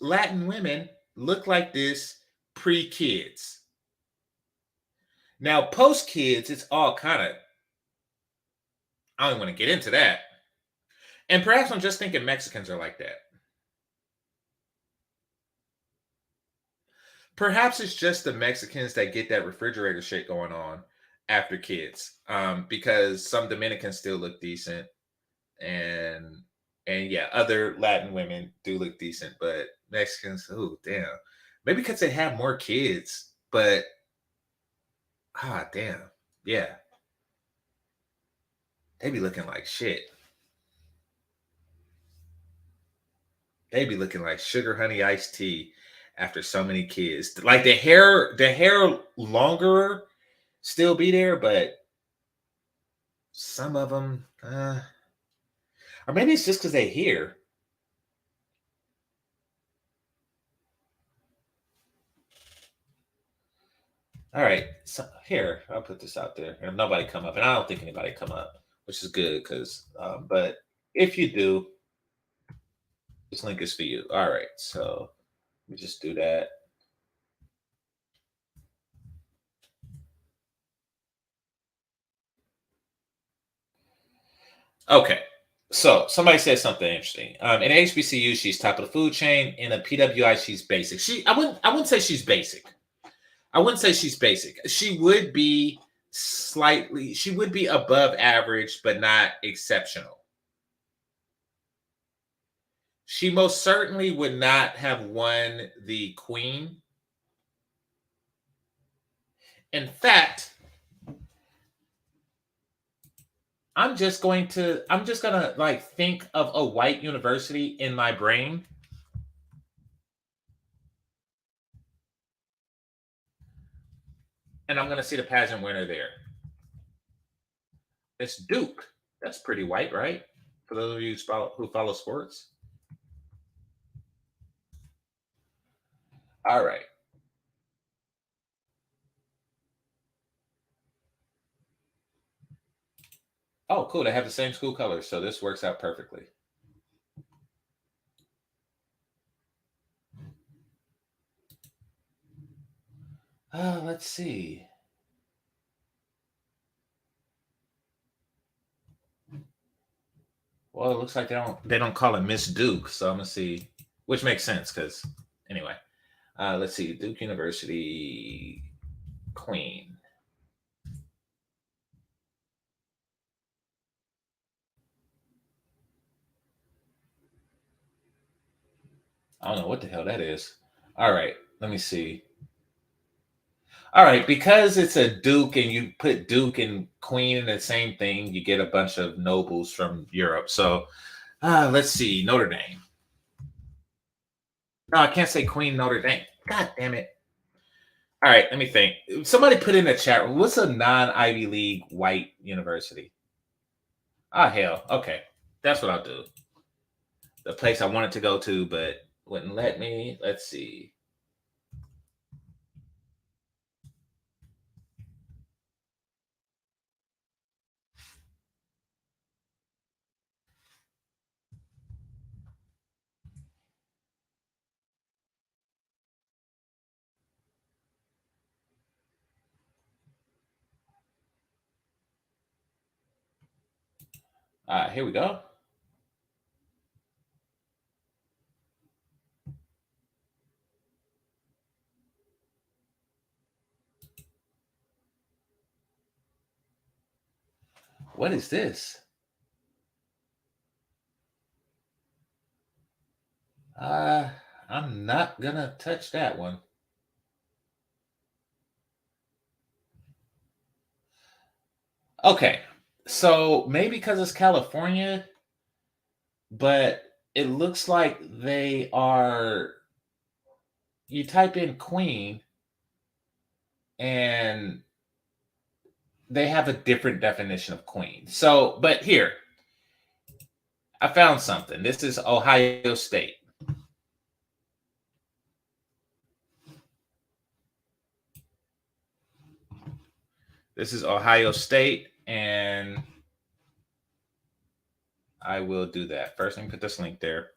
Speaker 2: Latin women look like this pre-kids. Now, post-kids, it's all kind of, I don't want to get into that. And perhaps I'm just thinking Mexicans are like that. Perhaps it's just the Mexicans that get that refrigerator shit going on after kids. Because some Dominicans still look decent, and yeah, other Latin women do look decent, but Mexicans, oh damn, maybe because they have more kids, but damn, yeah, they be looking like shit. They be looking like sugar honey iced tea after so many kids. Like the hair longer still be there, but some of them, or maybe it's just because they here. All right, so here I'll put this out there, and if nobody come up, and I don't think anybody come up, which is good because, but if you do, this link is for you. All right, so let me just do that. Okay, So somebody said something interesting. In HBCU, she's top of the food chain. In a PWI, she's basic. I wouldn't say she's basic. I wouldn't say she's basic. She would be slightly, she would be above average, but not exceptional. She most certainly would not have won the queen. In fact, I'm just gonna like think of a white university in my brain, and I'm gonna see the pageant winner there. It's Duke. That's pretty white, right? For those of you who follow sports. All right. Oh, cool. They have the same school colors, so this works out perfectly. Let's see. Well, it looks like they don't call it Miss Duke, so I'm gonna see, which makes sense because anyway. Let's see, Duke University Queen. I don't know what the hell that is. All right, let me see. All right, because it's a Duke and you put Duke and Queen in the same thing, you get a bunch of nobles from Europe. So let's see, Notre Dame. No, I can't say Queen Notre Dame. God damn it. All right, let me think. Somebody put in the chat room, what's a non-Ivy League white university? Ah, hell. Okay. That's what I'll do. The place I wanted to go to, but wouldn't let me. Let's see. Here we go. What is this? I'm not gonna touch that one. Okay, so maybe because it's California, but it looks like they are. You type in Queen, and they have a different definition of Queen. So, but here, I found something. This is Ohio State. This is Ohio State, and I will do that. First, let me put this link there.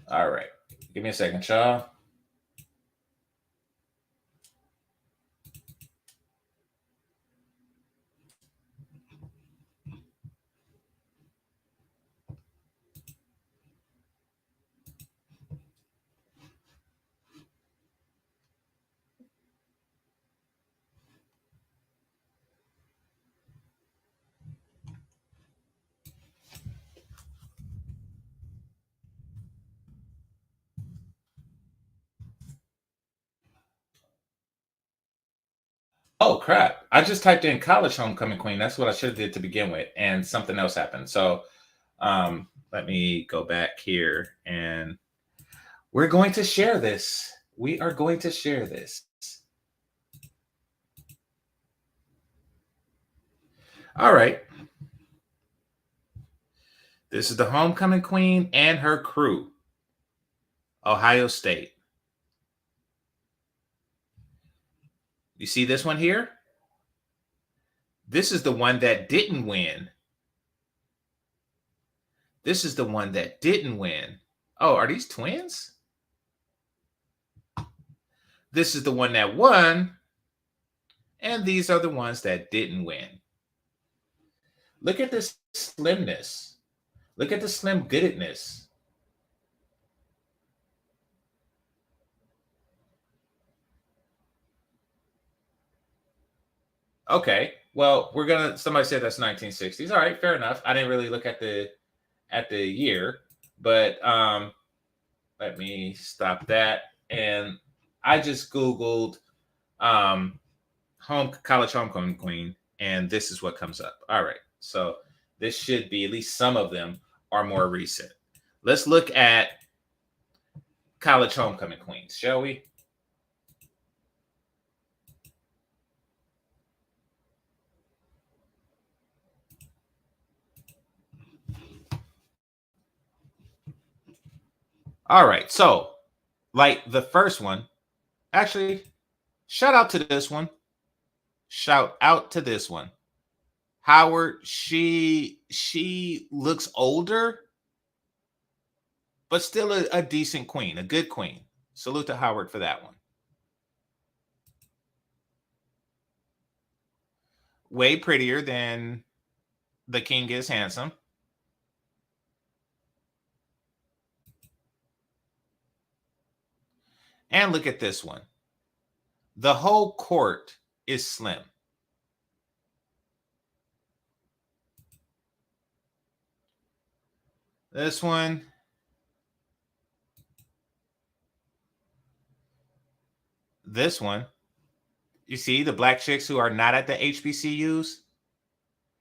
Speaker 2: All right. Give me a second, y'all. Oh crap! I just typed in college homecoming queen. That's what I should have did to begin with, and something else happened. So, let me go back here, and we're going to share this. We are going to share this. All right. This is the homecoming queen and her crew. Ohio State. You see this one here? This is the one that didn't win. This is the one that didn't win. Oh, are these twins? This is the one that won. And these are the ones that didn't win. Look at the slimness. Look at the slim goodedness. Okay. Well, somebody said that's 1960s. All right, fair enough. I didn't really look at the year, but let me stop that. And I just Googled college homecoming queen, and this is what comes up. All right. So this should be, at least some of them are more recent. Let's look at college homecoming queens, shall we? All right. So, like the first one, actually, shout out to this one. Shout out to this one. Howard, she looks older, but still a decent queen, a good queen. Salute to Howard for that one. Way prettier than the king is handsome. And look at this one. The whole court is slim. This one. This one. You see the black chicks who are not at the HBCUs?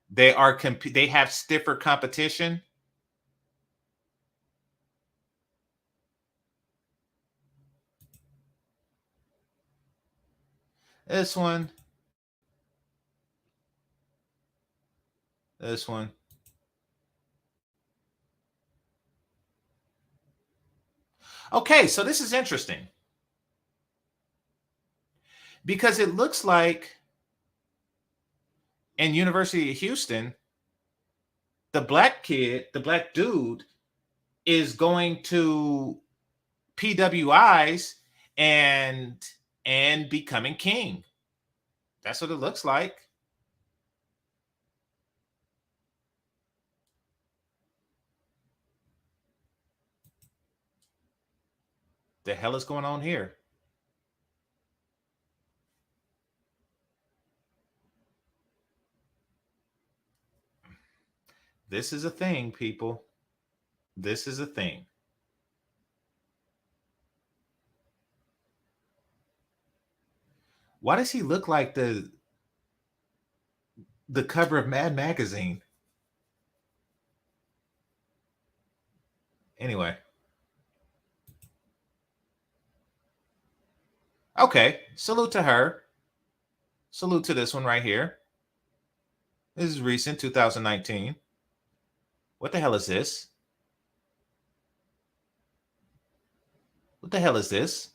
Speaker 2: They have stiffer competition. This one. This one. Okay, so this is interesting. Because it looks like in University of Houston, the black dude is going to PWIs and becoming king. That's what it looks like. The hell is going on here? This is a thing, people. This is a thing. Why does he look like the cover of Mad Magazine? Anyway. Okay, salute to her. Salute to this one right here. This is recent, 2019. What the hell is this? What the hell is this?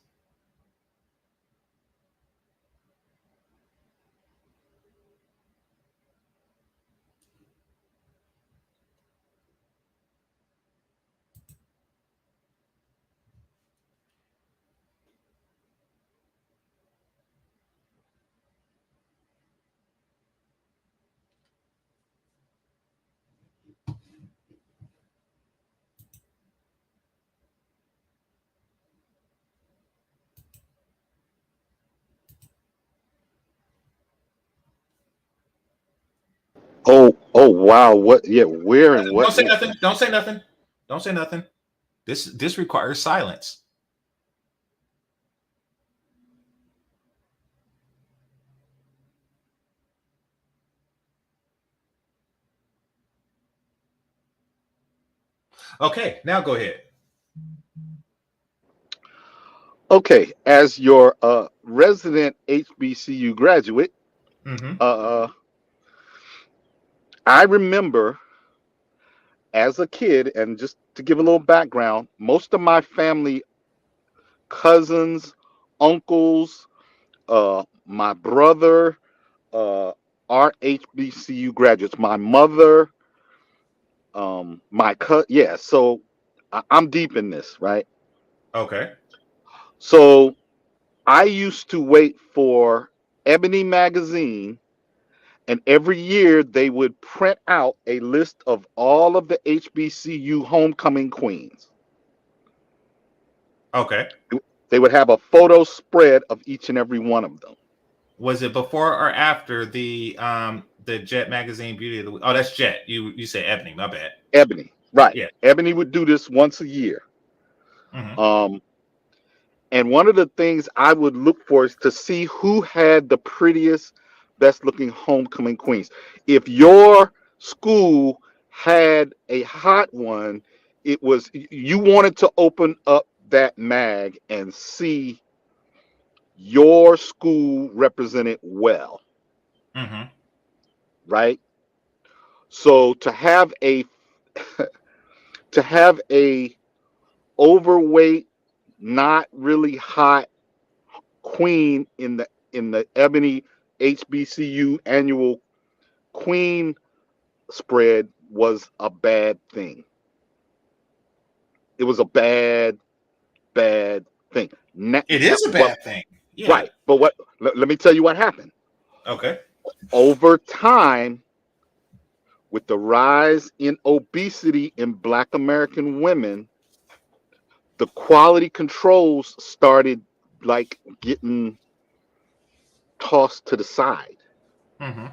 Speaker 3: Oh, wow. What? Yeah, where and
Speaker 2: Don't
Speaker 3: what?
Speaker 2: say nothing. Don't say nothing. Don't say nothing. This requires silence. Okay, now go ahead.
Speaker 3: Okay, as your resident HBCU graduate,
Speaker 2: Mm-hmm.
Speaker 3: I remember as a kid, and just to give a little background, most of my family, cousins, uncles, my brother, are HBCU graduates. My mother, yeah. So I'm deep in this, right?
Speaker 2: Okay.
Speaker 3: So I used to wait for Ebony magazine, and every year they would print out a list of all of the HBCU homecoming queens.
Speaker 2: Okay.
Speaker 3: They would have a photo spread of each and every one of them.
Speaker 2: Was it before or after the Jet magazine Beauty of the Week? Oh, that's Jet. You say Ebony, my bad.
Speaker 3: Ebony, right.
Speaker 2: Yeah.
Speaker 3: Ebony would do this once a year.
Speaker 2: Mm-hmm.
Speaker 3: And one of the things I would look for is to see who had the prettiest, best looking homecoming queens. If your school had a hot one, it was, you wanted to open up that mag and see your school represented well.
Speaker 2: Mm-hmm.
Speaker 3: Right? So to have a overweight, not really hot queen in the Ebony HBCU annual queen spread was a bad thing. It was a bad thing.
Speaker 2: It is a bad thing. Yeah.
Speaker 3: Right. But let me tell you what happened.
Speaker 2: Okay.
Speaker 3: Over time, with the rise in obesity in Black American women, the quality controls started like getting tossed to the side.
Speaker 2: Mm-hmm.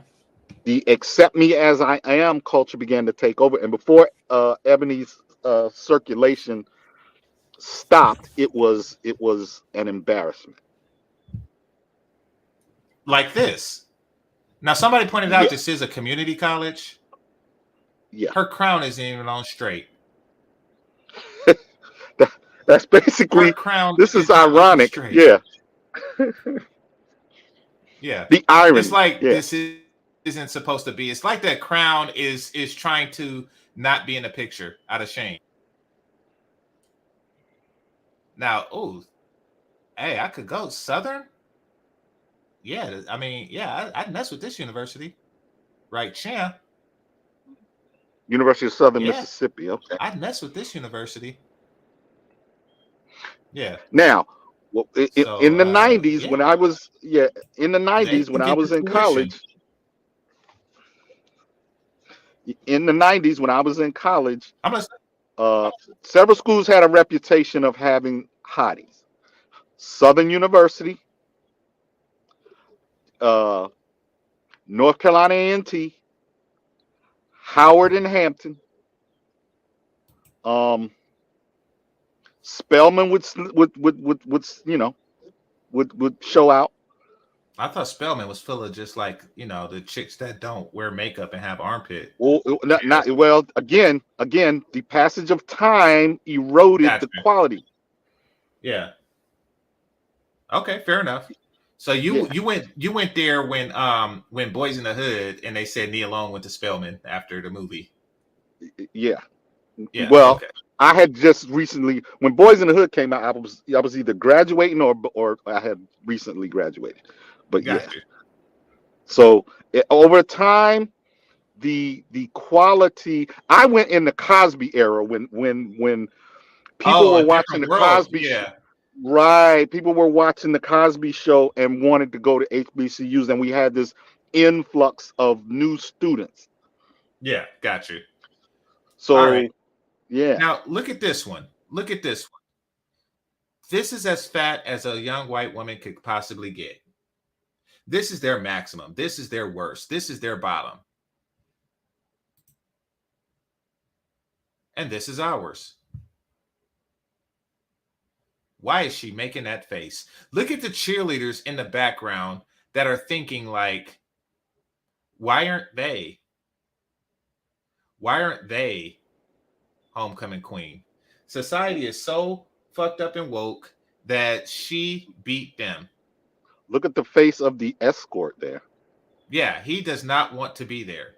Speaker 3: The accept me as I am culture began to take over. And before Ebony's circulation stopped, it was an embarrassment.
Speaker 2: Like this. Now, somebody pointed out
Speaker 3: Yeah.
Speaker 2: this is a community college.
Speaker 3: Yeah.
Speaker 2: Her crown isn't even on straight.
Speaker 3: That's basically,
Speaker 2: Her crown.
Speaker 3: this is ironic. Yeah.
Speaker 2: Yeah.
Speaker 3: The irony.
Speaker 2: It's like this isn't supposed to be. It's like that crown is trying to not be in the picture out of shame. Now, oh, hey, I could go Southern. Yeah, I mean, yeah, I'd mess with this university, right, champ?
Speaker 3: University of Southern Mississippi. Okay.
Speaker 2: I'd mess with this university. Yeah.
Speaker 3: Now, well, in the 90s, when I was in the 90s when I was in college. In the 90s when I was in college, several schools had a reputation of having hotties. Southern University, North Carolina A&T, Howard and Hampton. Spelman would show out.
Speaker 2: I thought Spelman was full of just like, the chicks that don't wear makeup and have armpit.
Speaker 3: Well, again, the passage of time eroded the quality.
Speaker 2: Yeah. Okay, fair enough. So you went there when Boys in the Hood and they said Nia Long went to Spelman after the movie.
Speaker 3: Yeah. Well, okay. I had just recently, when Boys in the Hood came out, I was either graduating or I had recently graduated. But
Speaker 2: Gotcha.
Speaker 3: So over time, the quality. I went in the Cosby era when people were watching the Cosby show. Right, people were watching the Cosby Show and wanted to go to HBCUs, and we had this influx of new students.
Speaker 2: Yeah, got you.
Speaker 3: So,
Speaker 2: all right.
Speaker 3: Yeah.
Speaker 2: Now look at this one. This is as fat as a young white woman could possibly get. This is their maximum. This is their worst. This is their bottom. And this is ours. Why is she making that face? Look at the cheerleaders in the background that are thinking like, why aren't they? Why aren't they homecoming queen? Society is so fucked up and woke that she beat them.
Speaker 3: Look at the face of the escort there.
Speaker 2: Yeah, he does not want to be there.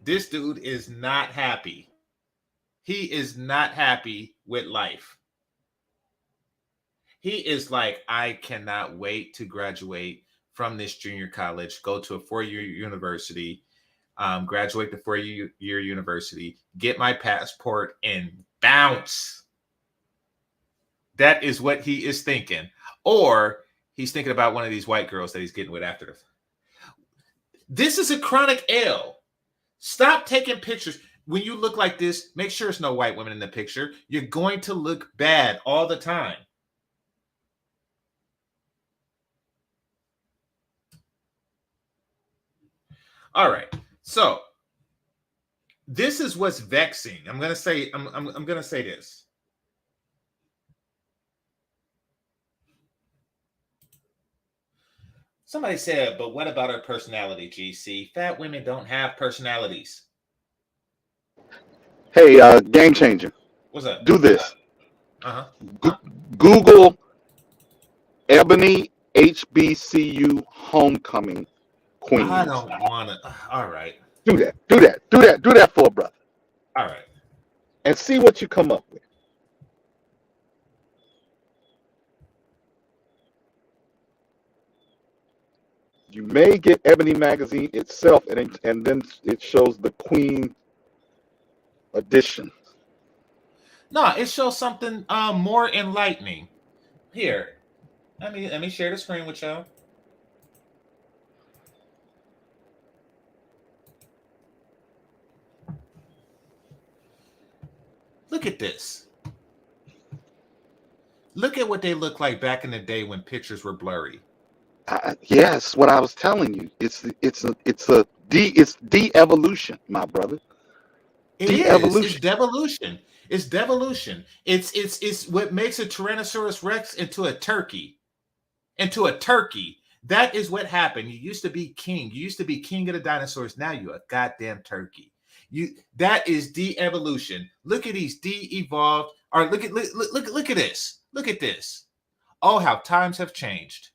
Speaker 2: This dude is not happy. He is not happy with life. He is like, I cannot wait to graduate from this junior college, go to a 4-year university, graduate the 4-year university, get my passport, and bounce. That is what he is thinking. Or he's thinking about one of these white girls that he's getting with after This is a chronic L. Stop taking pictures. When you look like this, make sure there's no white women in the picture. You're going to look bad all the time. All right. So this is what's vexing. I'm gonna say this. Somebody said, but what about her personality, GC? Fat women don't have personalities.
Speaker 3: Hey, GameChanger.
Speaker 2: What's up?
Speaker 3: Do this.
Speaker 2: Google
Speaker 3: Ebony HBCU homecoming queens.
Speaker 2: I don't want to. All right.
Speaker 3: Do that for a brother.
Speaker 2: All right.
Speaker 3: And see what you come up with. You may get Ebony magazine itself, and then it shows the Queen edition.
Speaker 2: No, it shows something more enlightening. Here, let me share the screen with y'all. Look at this. Look at what they look like back in the day when pictures were blurry.
Speaker 3: Yes, what I was telling you. It's de-evolution, my brother.
Speaker 2: It's devolution. It's devolution. It's what makes a Tyrannosaurus Rex into a turkey. That is what happened. You used to be king. You used to be king of the dinosaurs. Now you're a goddamn turkey. That is de-evolution. Look at these de-evolved. Or look at this. Look at this. Oh, how times have changed.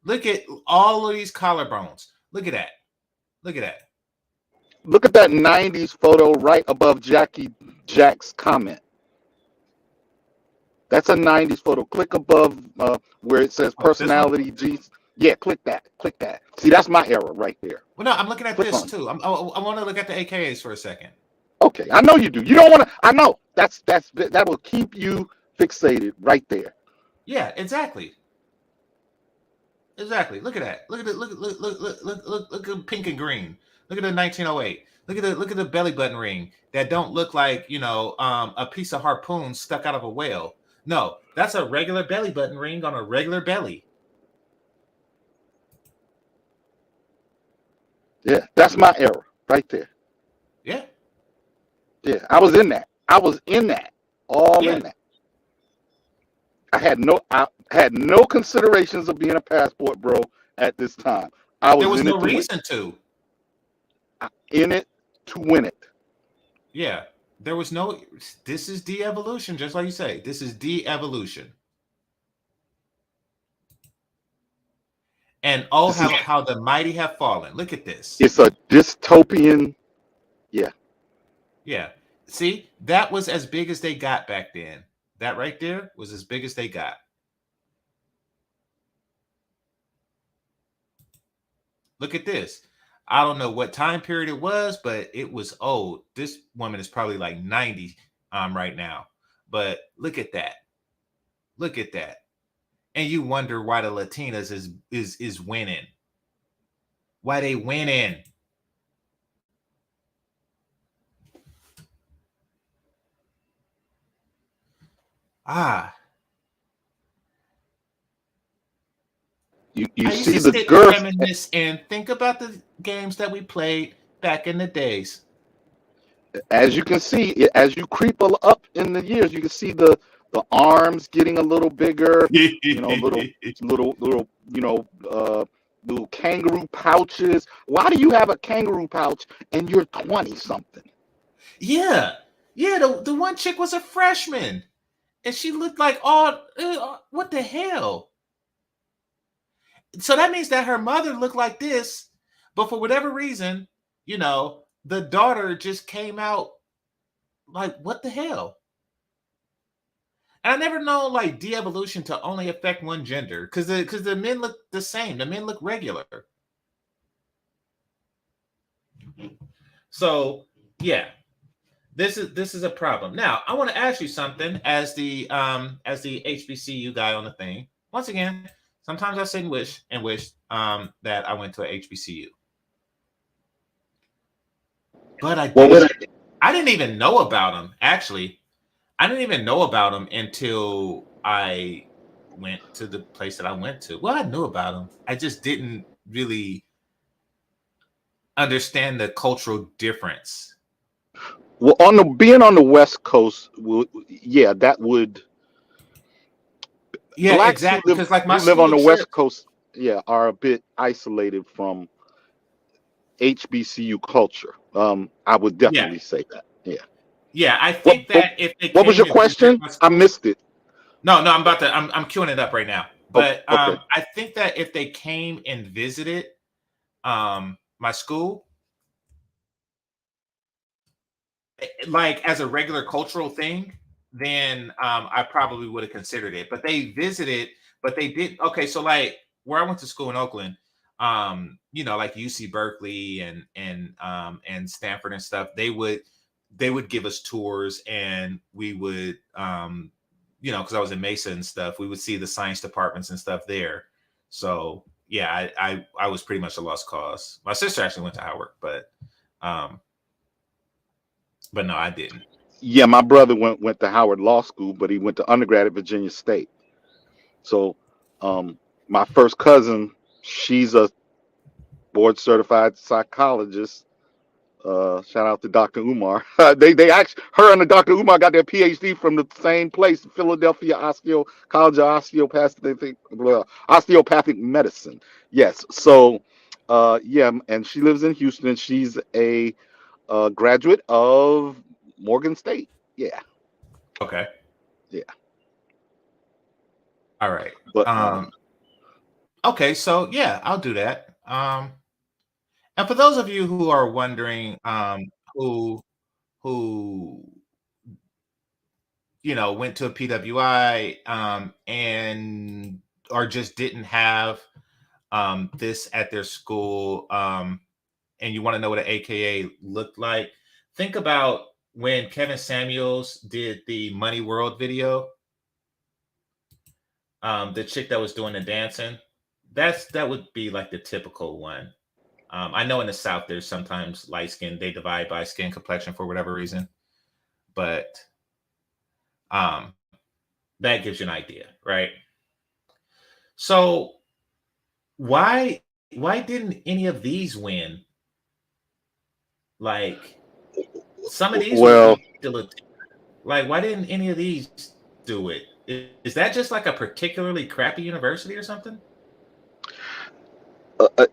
Speaker 2: Look at all of these collarbones. Look at that. Look at that.
Speaker 3: Look at that 90s photo right above Jack's comment. That's a 90s photo. Click above where it says personality G. Yeah, click that. See, that's my era right there.
Speaker 2: Well, no, I'm looking at this too. I want to look at the AKAs for a second.
Speaker 3: Okay, I know you do. You don't want to. I know that will keep you fixated right there.
Speaker 2: Yeah, exactly. Look at that. Look at pink and green. Look at the 1908. Look at the belly button ring that don't look like, a piece of harpoon stuck out of a whale. No, that's a regular belly button ring on a regular belly.
Speaker 3: Yeah, that's my era right there.
Speaker 2: Yeah.
Speaker 3: Yeah, I was in that. In that. I had no considerations of being a passport bro at this time.
Speaker 2: There was no reason to.
Speaker 3: In it to win it.
Speaker 2: Yeah. There was no. This is de-evolution, just like you say. This is de-evolution. And how the mighty have fallen. Look at this.
Speaker 3: It's a dystopian. Yeah.
Speaker 2: Yeah. See, that was as big as they got back then. That right there was as big as they got. Look at this. I don't know what time period it was, but it was old. This woman is probably like 90 right now. But look at that. Look at that. And you wonder why the Latinas is winning. Why they winning.
Speaker 3: You see the girls
Speaker 2: reminisce and think about the games that we played back in the days.
Speaker 3: As you can see, as you creep up in the years, you can see the arms getting a little bigger. Little kangaroo pouches. Why do you have a kangaroo pouch and you're 20 something?
Speaker 2: Yeah. The one chick was a freshman, and she looked like what the hell? So that means that her mother looked like this, but for whatever reason, the daughter just came out like, what the hell? And I never known like de-evolution to only affect one gender, because the men look the same. The men look regular. So yeah, this is a problem. Now I want to ask you something as the HBCU guy on the thing. Once again, sometimes I sit and wish that I went to a HBCU. but I
Speaker 3: Well,
Speaker 2: didn't even know about them. Actually, I didn't even know about them until I went to the place that I went to. Well, I knew about them. I just didn't really understand the cultural difference.
Speaker 3: well, being on the West Coast, yeah, that would
Speaker 2: Yeah,
Speaker 3: blacks
Speaker 2: exactly. Because like my
Speaker 3: who live on
Speaker 2: school
Speaker 3: the
Speaker 2: trip.
Speaker 3: West Coast, yeah, are a bit isolated from HBCU culture. I would
Speaker 2: Yeah,
Speaker 3: definitely say that. Yeah.
Speaker 2: yeah. I
Speaker 3: What
Speaker 2: think that if they
Speaker 3: what was
Speaker 2: came
Speaker 3: your
Speaker 2: and visited
Speaker 3: question?
Speaker 2: my
Speaker 3: I
Speaker 2: school,
Speaker 3: missed it.
Speaker 2: no, I'm about to. I'm queuing it up right now.
Speaker 3: Oh,
Speaker 2: But
Speaker 3: okay.
Speaker 2: I think that if they came and visited my school, like as a regular cultural thing, then I probably would have considered it. But they visited, but they didn't. Okay, so like where I went to school in Oakland, like UC Berkeley and Stanford and stuff, they would give us tours, and we would because I was in Mesa and stuff, we would see the science departments and stuff there. So yeah, I was pretty much a lost cause. My sister actually went to Howard, um, but no, I didn't.
Speaker 3: Yeah, my brother went to Howard Law School, but he went to undergrad at Virginia State. So, my first cousin, she's a board certified psychologist. Shout out to Dr. Umar. They actually, her and the Dr. Umar got their PhD from the same place, Philadelphia College of Osteopathic Medicine. Yes. So, yeah, and she lives in Houston. She's a graduate of Morgan State. Yeah,
Speaker 2: Okay.
Speaker 3: yeah.
Speaker 2: All right.
Speaker 3: But
Speaker 2: Okay, so yeah, I'll do that. And for those of you who are wondering, who went to a PWI, and or just didn't have this at their school, and you want to know what an AKA looked like, think about when Kevin Samuels did the Money World video. The chick that was doing the dancing, that would be like the typical one. I know in the South there's sometimes light skin, they divide by skin complexion for whatever reason, but um, that gives you an idea, right? So why didn't any of these win? Like some of these would
Speaker 3: well,
Speaker 2: be like, why didn't any of these do it? Is that just like a particularly crappy university or something?
Speaker 3: uh, uh,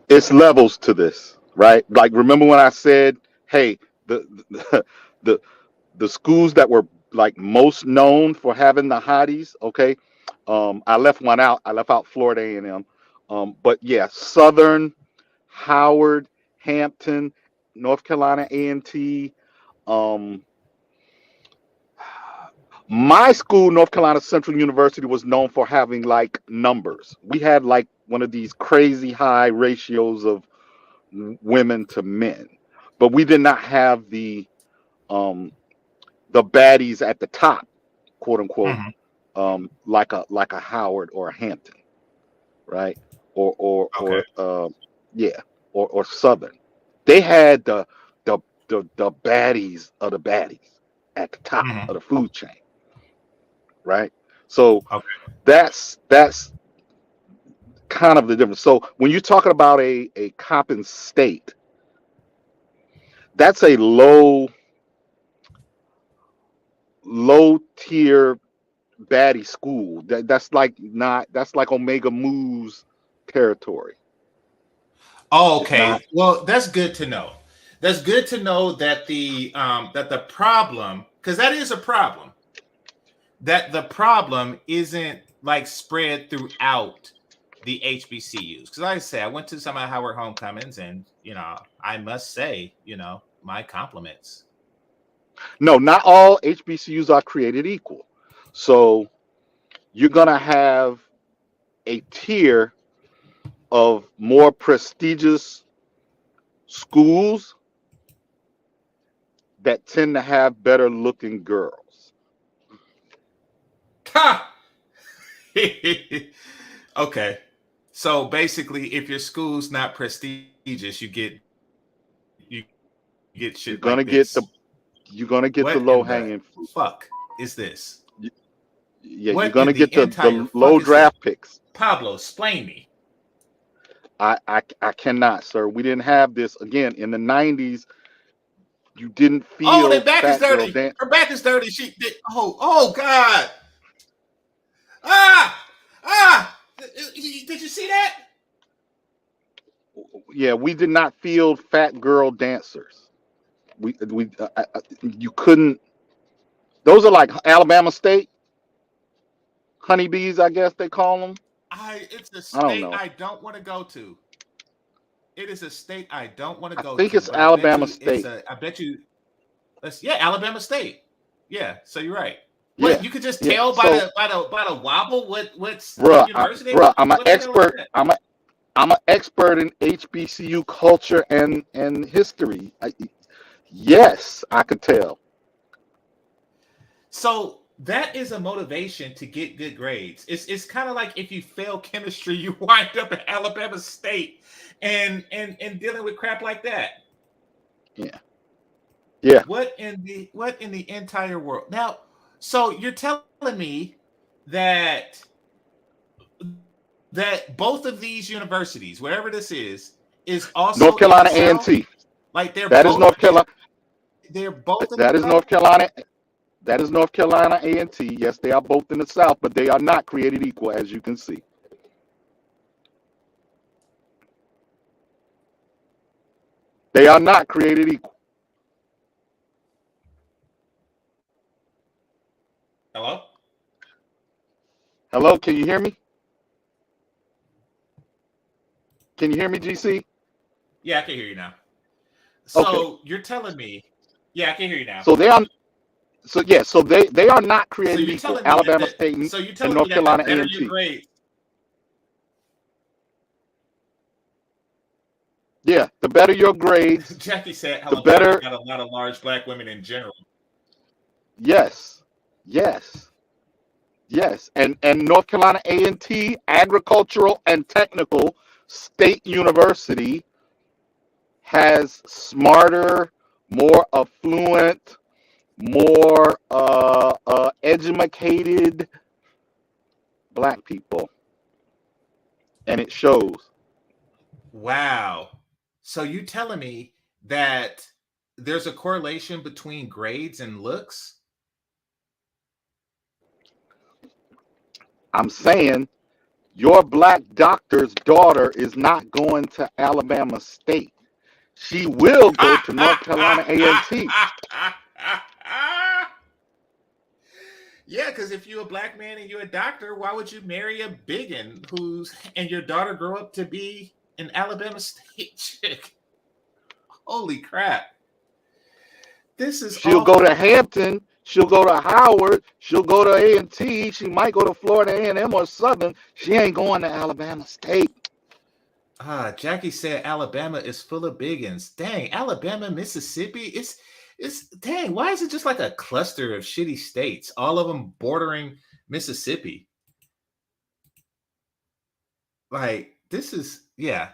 Speaker 3: it's levels to this, right? Like, remember when I said, hey, the the the schools that were like most known for having the hotties, okay? I left one out. I left out Florida A&M. But yeah, Southern, Howard, Hampton, North Carolina A&T. Um, my school, North Carolina Central University, was known for having like numbers. We had like one of these crazy high ratios of women to men, but we did not have um, the baddies at the top, quote unquote,
Speaker 2: Mhm.
Speaker 3: like a Howard or a Hampton, right?
Speaker 2: Okay.
Speaker 3: Yeah, or Southern. They had the baddies of the baddies at the top of
Speaker 2: Mhm.
Speaker 3: the food chain, right? So
Speaker 2: Okay.
Speaker 3: that's kind of the difference. So when you're talking about a coppin state, that's a low tier baddie school. That's like Omega Mu's territory. It's not.
Speaker 2: Okay. Well, that's good to know. That's good to know that the problem, because that is a problem, that the problem isn't like spread throughout the HBCUs. Because like I say, I went to some of Howard homecomings, and I must say, my compliments.
Speaker 3: No, not all HBCUs are created equal. So you're gonna have a tier of more prestigious schools that tend to have better looking girls.
Speaker 2: Ha! Okay. So basically, if your school's not prestigious, you get get
Speaker 3: You're
Speaker 2: shit
Speaker 3: gonna
Speaker 2: like
Speaker 3: get
Speaker 2: this?
Speaker 3: you're gonna get the
Speaker 2: What
Speaker 3: low
Speaker 2: in the
Speaker 3: hanging fruit.
Speaker 2: fuck is this?
Speaker 3: Yeah, you're
Speaker 2: What in
Speaker 3: gonna get
Speaker 2: the entire
Speaker 3: the
Speaker 2: fuck
Speaker 3: low
Speaker 2: is this?
Speaker 3: draft picks.
Speaker 2: Pablo, explain me.
Speaker 3: I cannot, sir. We didn't have this again in the 90s. You didn't
Speaker 2: Oh, their
Speaker 3: feel
Speaker 2: back is
Speaker 3: fat girl
Speaker 2: dirty.
Speaker 3: dance.
Speaker 2: Her back is dirty. She did. Oh God. Ah, ah. Did you see that?
Speaker 3: Yeah, we did not feel fat girl dancers. You couldn't. Those are like Alabama State honeybees, I guess they call them.
Speaker 2: It's a
Speaker 3: I don't
Speaker 2: state
Speaker 3: know.
Speaker 2: I don't want to go to. It is a state I don't want to
Speaker 3: I
Speaker 2: go
Speaker 3: think
Speaker 2: to,
Speaker 3: it's
Speaker 2: but I bet
Speaker 3: Alabama
Speaker 2: you it's
Speaker 3: State.
Speaker 2: a. I bet you. Yeah, Alabama State. Yeah, so you're right.
Speaker 3: Yeah,
Speaker 2: What you could just
Speaker 3: yeah.
Speaker 2: tell by
Speaker 3: So,
Speaker 2: the wobble what's
Speaker 3: bruh,
Speaker 2: university they
Speaker 3: bruh,
Speaker 2: went
Speaker 3: I'm
Speaker 2: to?
Speaker 3: an
Speaker 2: What the hell is
Speaker 3: expert.
Speaker 2: that?
Speaker 3: I'm an expert in HBCU culture and history. Yes, I could tell.
Speaker 2: So that is a motivation to get good grades. It's kind of like if you fail chemistry, you wind up at Alabama State and dealing with crap like that.
Speaker 3: Yeah. Yeah.
Speaker 2: What in the entire world? Now, so you're telling me that both of these universities, wherever this is also
Speaker 3: North
Speaker 2: in the
Speaker 3: Carolina
Speaker 2: South?
Speaker 3: A&T.
Speaker 2: Like they're
Speaker 3: That is
Speaker 2: both
Speaker 3: North Carolina.
Speaker 2: they're both in the
Speaker 3: That is
Speaker 2: South?
Speaker 3: North Carolina. That is North Carolina A&T. Yes, they are both in the South, but they are not created equal, as you can see. They are not created equal.
Speaker 2: Hello?
Speaker 3: Hello, can you hear me? Can you hear me, GC?
Speaker 2: Yeah, I can hear you now. So
Speaker 3: Okay.
Speaker 2: you're telling me, yeah, I can hear you now.
Speaker 3: So they are. So yeah. So they are not
Speaker 2: So
Speaker 3: created
Speaker 2: you're
Speaker 3: equal.
Speaker 2: telling me
Speaker 3: Alabama State and North
Speaker 2: that the
Speaker 3: Carolina
Speaker 2: better your
Speaker 3: A&T.
Speaker 2: grades.
Speaker 3: Yeah, the better your grades,
Speaker 2: Jackie said
Speaker 3: the
Speaker 2: Alabama's
Speaker 3: better.
Speaker 2: got a lot of large black women in general.
Speaker 3: Yes, yes, yes. And North Carolina A&T, agricultural and technical state university, has smarter, more affluent, more educated black people, and it shows.
Speaker 2: Wow. So you telling me that there's a correlation between grades and looks?
Speaker 3: I'm saying your black doctor's daughter is not going to Alabama State. She will go to North Carolina A&T.
Speaker 2: Yeah, because if you're a black man and you're a doctor, why would you marry a biggin and your daughter grow up to be an Alabama State chick? Holy crap. This is
Speaker 3: She'll
Speaker 2: awful.
Speaker 3: go to Hampton. She'll go to Howard. She'll go to A&T. She might go to Florida A&M or Southern. She ain't going to Alabama State.
Speaker 2: Jackie said Alabama is full of biggins. Dang, Alabama, Mississippi, it's dang. Why is it just like a cluster of shitty states, all of them bordering Mississippi? Like this is yeah.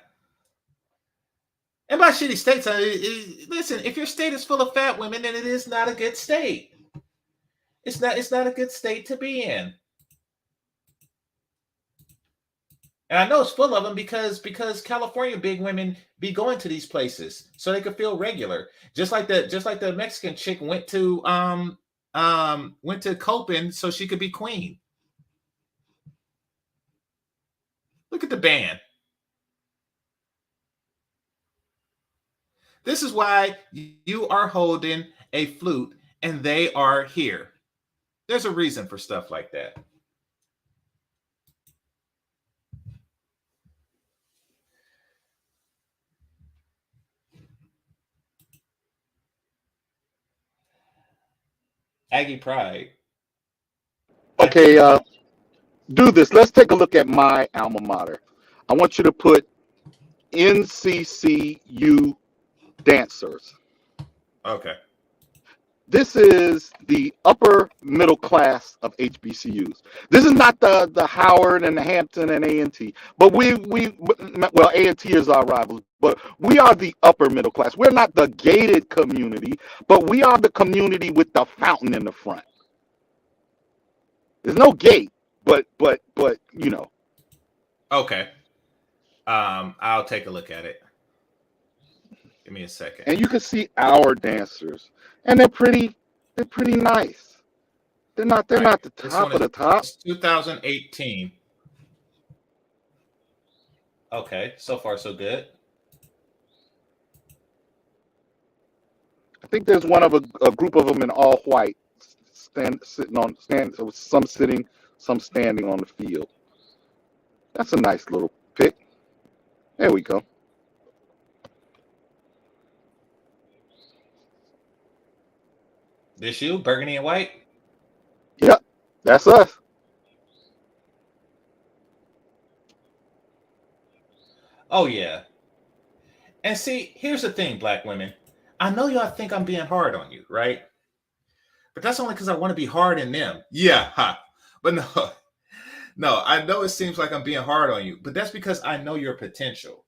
Speaker 2: And by shitty states, listen, if your state is full of fat women, then it is not a good state. It's not a good state to be in. And I know it's full of them because California big women be going to these places so they could feel regular. Just like the Mexican chick went to Coppin so she could be queen. Look at the band. This is why you are holding a flute and they are here. There's a reason for stuff like that. Aggie Pride.
Speaker 3: Okay, do this. Let's take a look at my alma mater. I want you to put NCCU dancers.
Speaker 2: Okay.
Speaker 3: This is the upper middle class of HBCUs. This is not the Howard and the Hampton and A&T, but well, A&T is our rivals, but we are the upper middle class. We're not the gated community, but we are the community with the fountain in the front. There's no gate, but you know.
Speaker 2: Okay. I'll take a look at it. Give me a second.
Speaker 3: And you can see our dancers, and they're pretty nice. They're not the top of the top.
Speaker 2: 2018. Okay, so far so good.
Speaker 3: I think there's one of a group of them in all white, some sitting, some standing on the field. That's a nice little pic. There we go.
Speaker 2: This you, burgundy and white?
Speaker 3: Yep, that's us.
Speaker 2: Oh yeah. And see, here's the thing, black women. I know y'all think I'm being hard on you, right? But that's only because I want to be hard in them. Yeah, ha. But no, I know it seems like I'm being hard on you, but that's because I know your potential.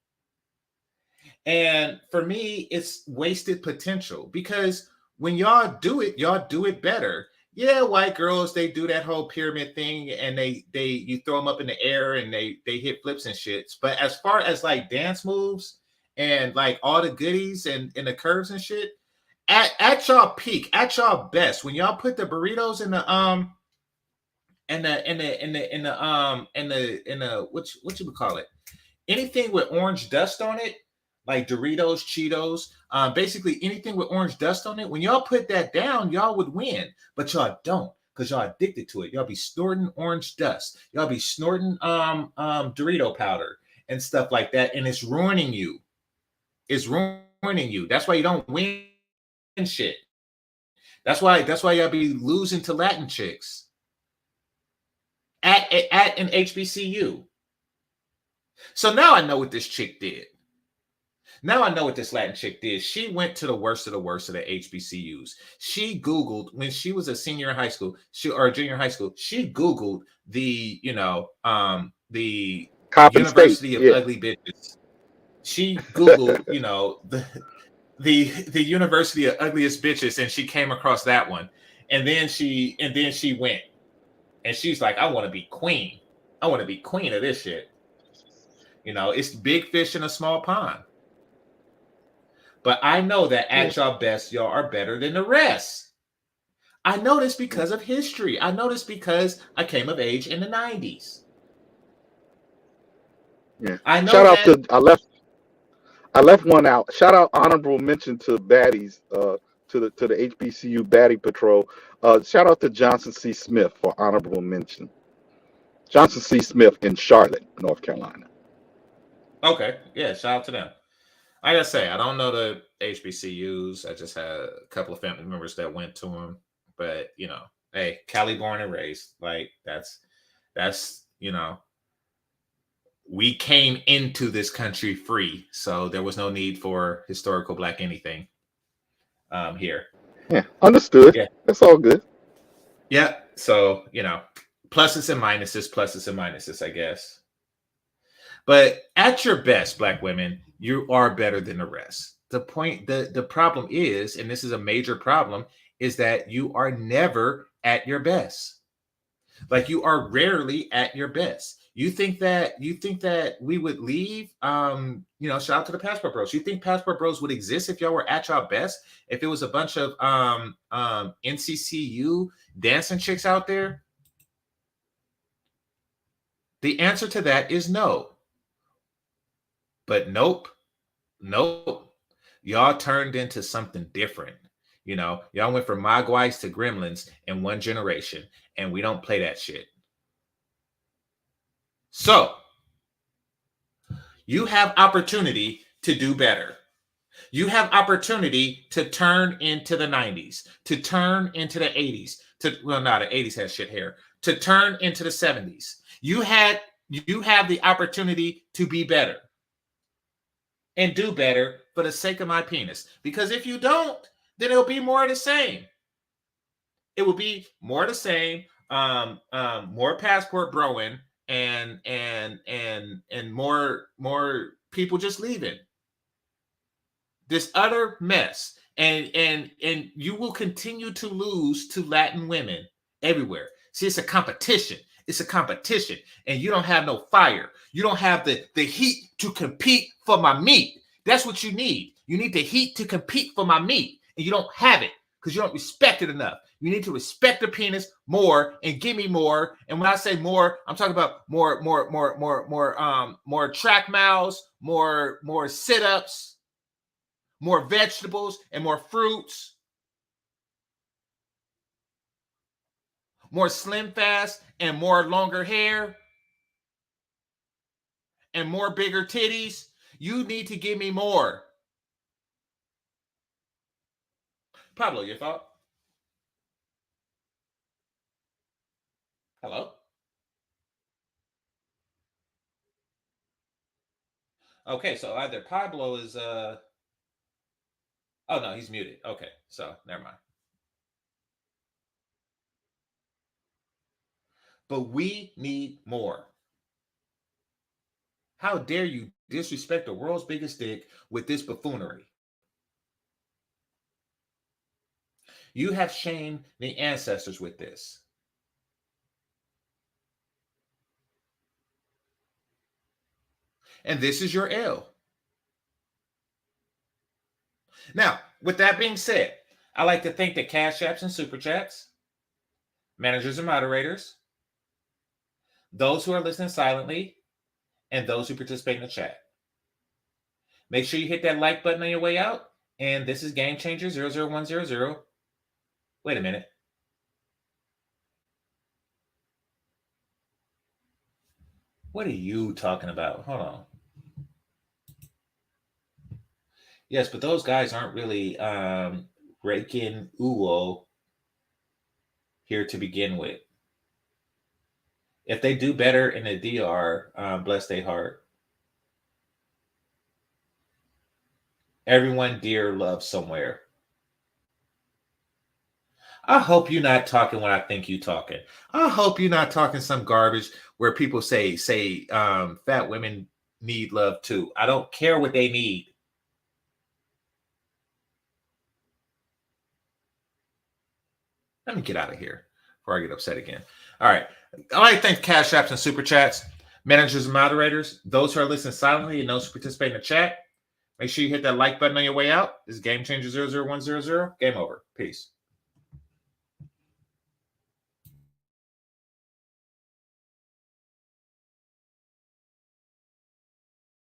Speaker 2: And for me, it's wasted potential because when y'all do it better. Yeah, white girls, they do that whole pyramid thing and you throw them up in the air and they hit flips and shits. But as far as like dance moves and like all the goodies and the curves and shit, at y'all peak, at y'all best, when y'all put the burritos in the what you would call it? Anything with orange dust on it, like Doritos, Cheetos, basically anything with orange dust on it. When y'all put that down, y'all would win, but y'all don't because y'all addicted to it. Y'all be snorting orange dust. Y'all be snorting Dorito powder and stuff like that, and it's ruining you. It's ruining you. That's why you don't win shit. That's why y'all be losing to Latin chicks at an HBCU. So now I know what this chick did. Now I know what this Latin chick did. She went to the worst of the HBCUs. She Googled when she was a senior in high school, or junior high school. She Googled the
Speaker 3: Coppin
Speaker 2: University
Speaker 3: State.
Speaker 2: of Ugly Bitches. She Googled, the University of Ugliest Bitches, and she came across that one. And then she went, and she's like, I want to be queen. I want to be queen of this shit. It's big fish in a small pond. But I know that at y'all best, y'all are better than the rest. I know this because of history. I know this because I came of age in the 90s.
Speaker 3: Yeah.
Speaker 2: I know
Speaker 3: Shout out to I left one out. Shout out, honorable mention to baddies, to the HBCU baddie patrol. Shout out to Johnson C. Smith for honorable mention. Johnson C. Smith in Charlotte, North Carolina.
Speaker 2: Okay, yeah, shout out to them. I gotta say, I don't know the HBCUs. I just had a couple of family members that went to them. But, hey, Cali born and raised. Like, that's we came into this country free. So there was no need for historical black anything here.
Speaker 3: Yeah, understood. Yeah. That's all good.
Speaker 2: Yeah, so, pluses and minuses, I guess. But at your best, black women, you are better than the rest. The problem is, and this is a major problem, is that you are never at your best. Like, you are rarely at your best. You think that we would leave, shout out to the Passport Bros. You think Passport Bros would exist if y'all were at y'all best? If it was a bunch of NCCU dancing chicks out there? The answer to that is no. But nope. Y'all turned into something different. Y'all went from Mogwais to Gremlins in one generation, and we don't play that shit. So, you have opportunity to do better. You have opportunity to turn into the 90s, to turn into the 80s, the 80s has shit hair, to turn into the 70s. You have the opportunity to be better. And do better for the sake of my penis. Because if you don't, then it'll be more of the same. It will be more the same, more passport broing, and more people just leaving. This utter mess, and you will continue to lose to Latin women everywhere. See, it's a competition. It's a competition, and you don't have no fire. You don't have the heat to compete for my meat. That's what you need. You need the heat to compete for my meat, and you don't have it because you don't respect it enough. You need to respect the penis more and give me more. And when I say more, I'm talking about more track miles, more sit-ups, more vegetables and more fruits, more slim fast and more longer hair, and more bigger titties. You need to give me more. Pablo, your thought? Hello? Okay, so either Pablo is oh no, he's muted. Okay, so never mind. But we need more. How dare you disrespect the world's biggest dick with this buffoonery? You have shamed the ancestors with this. And this is your L. Now, with that being said, I like to thank the Cash Apps and Superchats, managers and moderators, those who are listening silently, and those who participate in the chat. Make sure you hit that like button on your way out. And this is GameChanger 00100. Wait a minute. What are you talking about? Hold on. Yes, but those guys aren't really raking Uwo here to begin with. If they do better in the DR, bless their heart. Everyone dear loves somewhere. I hope you're not talking when I think you're talking. I hope you're not talking some garbage where people say fat women need love too. I don't care what they need. Let me get out of here before I get upset again. All right. I'd like to thank Cash Apps and Super Chats, managers and moderators, those who are listening silently and those who participate in the chat. Make sure you hit that like button on your way out. This is GameChanger 00100. Game over. Peace.